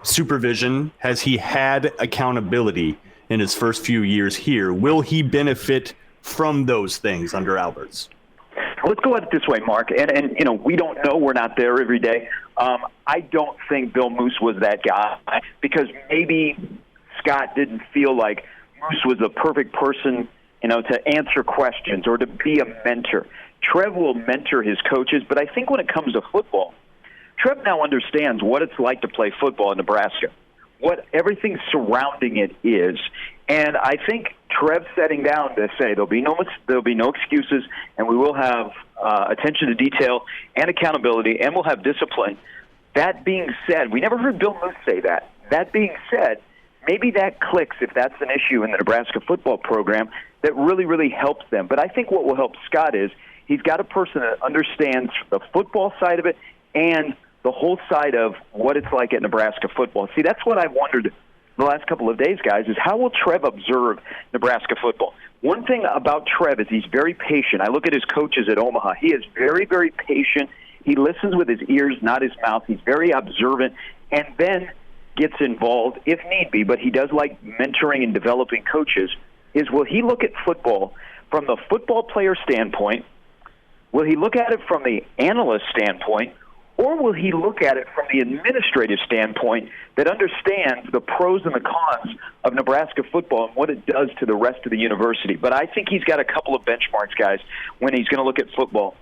S5: supervision? Has he had accountability in his first few years here? Will he benefit from those things under Alberts?
S14: Let's go at it this way, Mark. And we don't know. We're not there every day. I don't think Bill Moose was that guy because maybe Scott didn't feel like Moose was the perfect person, to answer questions or to be a mentor. Trev will mentor his coaches, but I think when it comes to football, Trev now understands what it's like to play football in Nebraska, what everything surrounding it is. And I think Trev setting down to say there'll be no excuses, and we will have attention to detail and accountability, and we'll have discipline. That being said, we never heard Bill Moose say that. That being said, maybe that clicks if that's an issue in the Nebraska football program that really, really helps them. But I think what will help Scott is he's got a person that understands the football side of it and the whole side of what it's like at Nebraska football. See, that's what I've wondered the last couple of days, guys, is how will Trev observe Nebraska football? One thing about Trev is he's very patient. I look at his coaches at Omaha. He is very, very patient. He listens with his ears, not his mouth. He's very observant and then gets involved if need be, but he does like mentoring and developing coaches. Will he look at football from the football player standpoint? Will he look at it from the analyst standpoint? Or will he look at it from the administrative standpoint that understands the pros and the cons of Nebraska football and what it does to the rest of the university? But I think he's got a couple of benchmarks, guys, when he's going to look at football.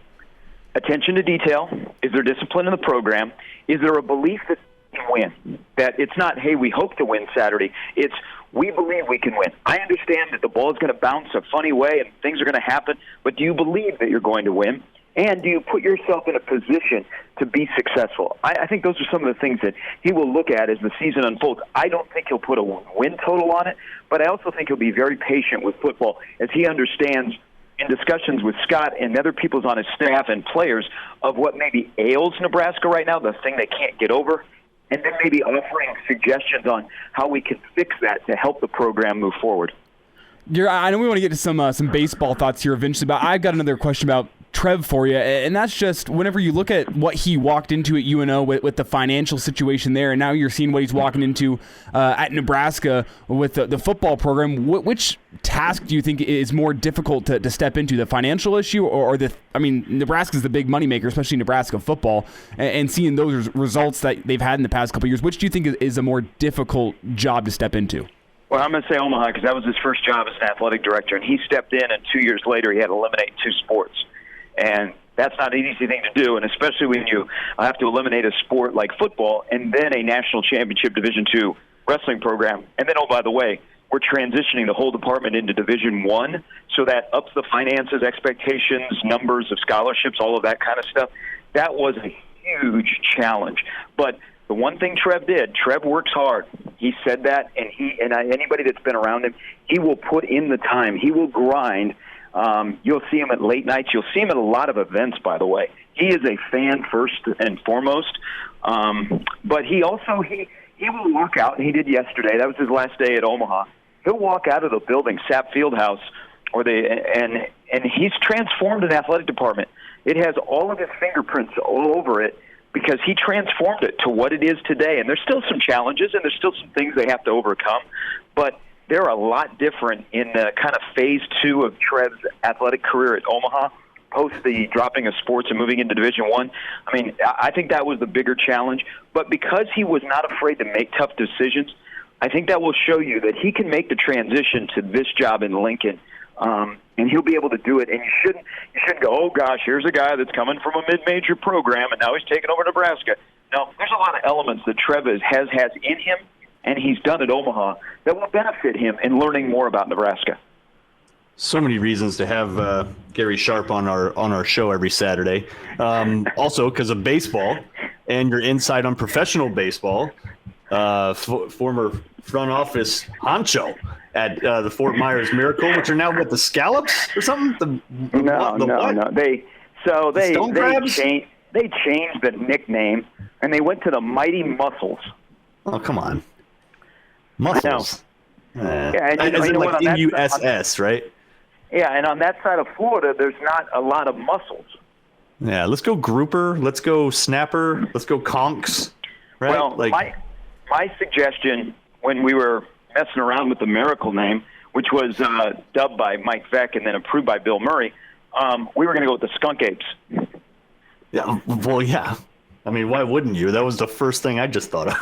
S14: Attention to detail. Is there discipline in the program? Is there a belief that we can win? That it's not, hey, we hope to win Saturday. It's, we believe we can win. I understand that the ball is going to bounce a funny way and things are going to happen, but do you believe that you're going to win? And do you put yourself in a position to be successful? I think those are some of the things that he will look at as the season unfolds. I don't think he'll put a win total on it, but I also think he'll be very patient with football as he understands in discussions with Scott and other people on his staff and players of what maybe ails Nebraska right now, the thing they can't get over, and then maybe offering suggestions on how we can fix that to help the program move forward.
S10: I know we want to get to some baseball thoughts here eventually, but I've got another question about Trev for you, and that's just whenever you look at what he walked into at UNO with the financial situation there, and now you're seeing what he's walking into at Nebraska with the football program. Which task do you think is more difficult to step into, the financial issue or Nebraska's the big moneymaker, especially Nebraska football, and seeing those results that they've had in the past couple of years. Which do you think is a more difficult job to step into?
S14: Well, I'm going to say Omaha because that was his first job as an athletic director, and he stepped in, and 2 years later he had to eliminate 2 sports. And that's not an easy thing to do, and especially when you have to eliminate a sport like football and then a national championship Division II wrestling program. And then, oh, by the way, we're transitioning the whole department into Division I, so that ups the finances, expectations, numbers of scholarships, all of that kind of stuff. That was a huge challenge. But the one thing Trev did, Trev works hard. He said that, and anybody that's been around him, he will put in the time. He will grind. You'll see him at late nights. You'll see him at a lot of events, by the way. He is a fan first and foremost. But he also, he will walk out, and he did yesterday. That was his last day at Omaha. He'll walk out of the building, Sapp Fieldhouse, and he's transformed an athletic department. It has all of his fingerprints all over it because he transformed it to what it is today. And there's still some challenges, and there's still some things they have to overcome. But they're a lot different in the kind of phase 2 of Trev's athletic career at Omaha, post the dropping of sports and moving into Division I. I mean, I think that was the bigger challenge. But because he was not afraid to make tough decisions, I think that will show you that he can make the transition to this job in Lincoln, and he'll be able to do it. And you shouldn't go, oh, gosh, here's a guy that's coming from a mid-major program, and now he's taking over Nebraska. No, there's a lot of elements that Trev has in him, and he's done at Omaha, that will benefit him in learning more about Nebraska.
S5: So many reasons to have Gary Sharp on our show every Saturday. Also, because of baseball, and your insight on professional baseball. Former front office honcho at the Fort Myers Miracle, which are now the Scallops or something.
S14: No. They changed the nickname and they went to the Mighty Muscles.
S5: Oh, come on, Muscles.
S14: Yeah, and
S5: is it like MUSS, right?
S14: Yeah, and on that side of Florida, there's not a lot of muscles.
S5: Yeah, let's go grouper, let's go snapper, let's go conks. Right?
S14: Well, my suggestion when we were messing around with the Miracle name, which was dubbed by Mike Veck and then approved by Bill Murray, we were going to go with the Skunk Apes.
S5: Yeah, well, yeah. I mean, why wouldn't you? That was the first thing I just thought of.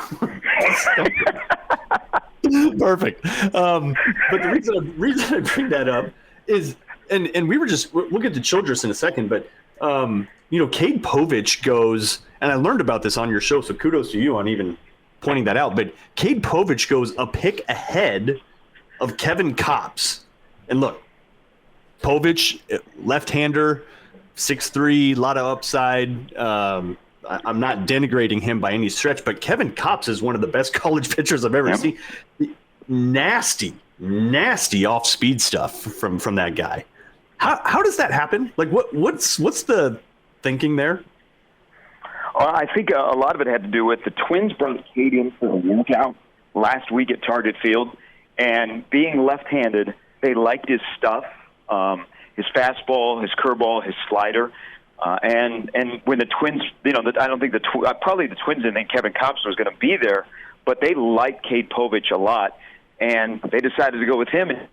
S5: Perfect. But the reason I bring that up is, and we'll get to Childress in a second, but Cade Povich goes, and I learned about this on your show, so kudos to you on even pointing that out. But Cade Povich goes a pick ahead of Kevin Kopps. And look, Povich, left-hander, 6'3", a lot of upside. I'm not denigrating him by any stretch, but Kevin Kopps is one of the best college pitchers I've ever seen. Nasty off-speed stuff from that guy. How does that happen? Like, what's the thinking there?
S14: Well, I think a lot of it had to do with the Twins brought Cade in for a workout last week at Target Field, and being left-handed, they liked his stuff, his fastball, his curveball, his slider, and when the Twins, I don't think probably the Twins didn't think Kevin Kopps was going to be there, but they liked Cade Povich a lot, and they decided to go with him. And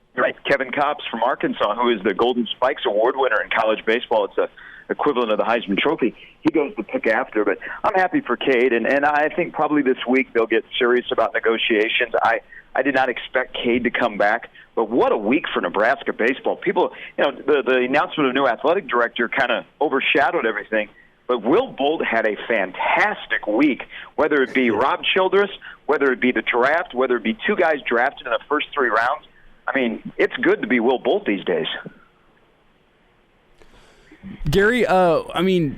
S14: Kevin Kopps from Arkansas, who is the Golden Spikes Award winner in college baseball, it's the equivalent of the Heisman Trophy. He goes the pick after, but I'm happy for Cade, and I think probably this week they'll get serious about negotiations. I did not expect Cade to come back, but what a week for Nebraska baseball. People, the announcement of new athletic director kind of overshadowed everything, but Will Bolt had a fantastic week, whether it be Rob Childress, whether it be the draft, whether it be two guys drafted in the first 3 rounds. I mean, it's good to be Will Bolt these days.
S10: Gary, the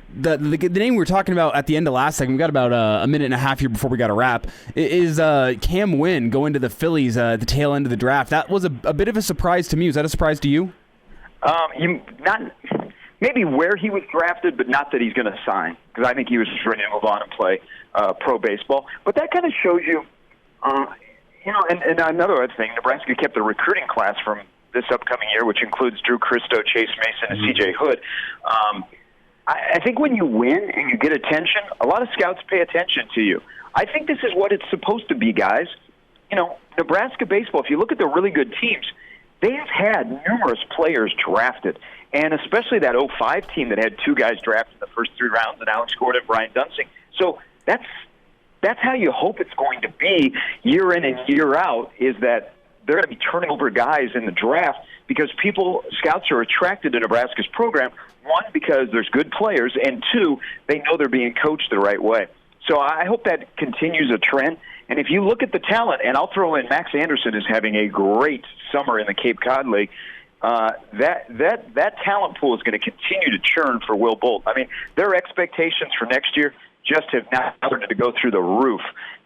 S10: name we were talking about at the end of last segment, we got about a minute and a half here before we got to wrap, is Cam Wynn going to the Phillies at the tail end of the draft. That was a bit of a surprise to me. Was that a surprise to you? Maybe where he was drafted, but not that he's going to sign, because I think he was just ready to move on and play pro baseball. But that kind of shows you, and another thing, Nebraska kept the recruiting class from this upcoming year, which includes Drew Christo, Chase Mason, and C.J. Hood. I think when you win and you get attention, a lot of scouts pay attention to you. I think this is what it's supposed to be, guys. Nebraska baseball, if you look at the really good teams, they have had numerous players drafted, and especially that 05 team that had 2 guys drafted in the first 3 rounds, and Alex Gordon and Brian Dunsing. So that's how you hope it's going to be year in and year out, is that they're going to be turning over guys in the draft because scouts are attracted to Nebraska's program, 1, because there's good players, and 2, they know they're being coached the right way. So I hope that continues a trend. And if you look at the talent, and I'll throw in Max Anderson is having a great summer in the Cape Cod League, that talent pool is going to continue to churn for Will Bolt. I mean, their expectations for next year just have now started to go through the roof.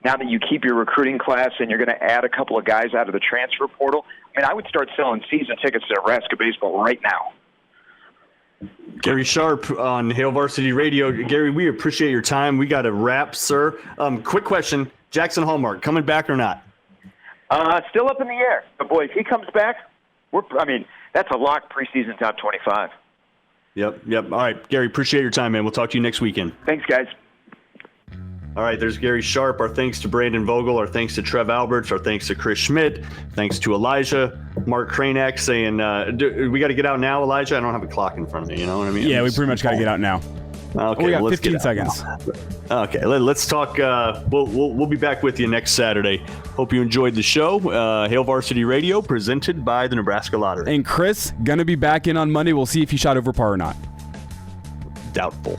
S10: Now that you keep your recruiting class and you're going to add a couple of guys out of the transfer portal, I would start selling season tickets to Nebraska baseball right now.
S5: Gary Sharp on Hail Varsity Radio. Gary, we appreciate your time. We got to wrap, sir. Quick question. Jackson Hallmark, coming back or not?
S14: Still up in the air. But, boy, if he comes back, that's a lock preseason top 25.
S5: Yep. All right, Gary, appreciate your time, man. We'll talk to you next weekend.
S14: Thanks, guys.
S5: All right, there's Gary Sharp. Our thanks to Brandon Vogel. Our thanks to Trev Alberts. Our thanks to Chris Schmidt. Thanks to Elijah. Mark Kraynak saying, we got to get out now, Elijah? I don't have a clock in front of me, you know what I mean?
S10: Yeah, we pretty much got to get out now.
S5: Okay,
S10: we got 15 seconds.
S5: Okay, let's talk. We'll be back with you next Saturday. Hope you enjoyed the show. Hail Varsity Radio, presented by the Nebraska Lottery.
S10: And Chris, going to be back in on Monday. We'll see if he shot over par or not.
S5: Doubtful.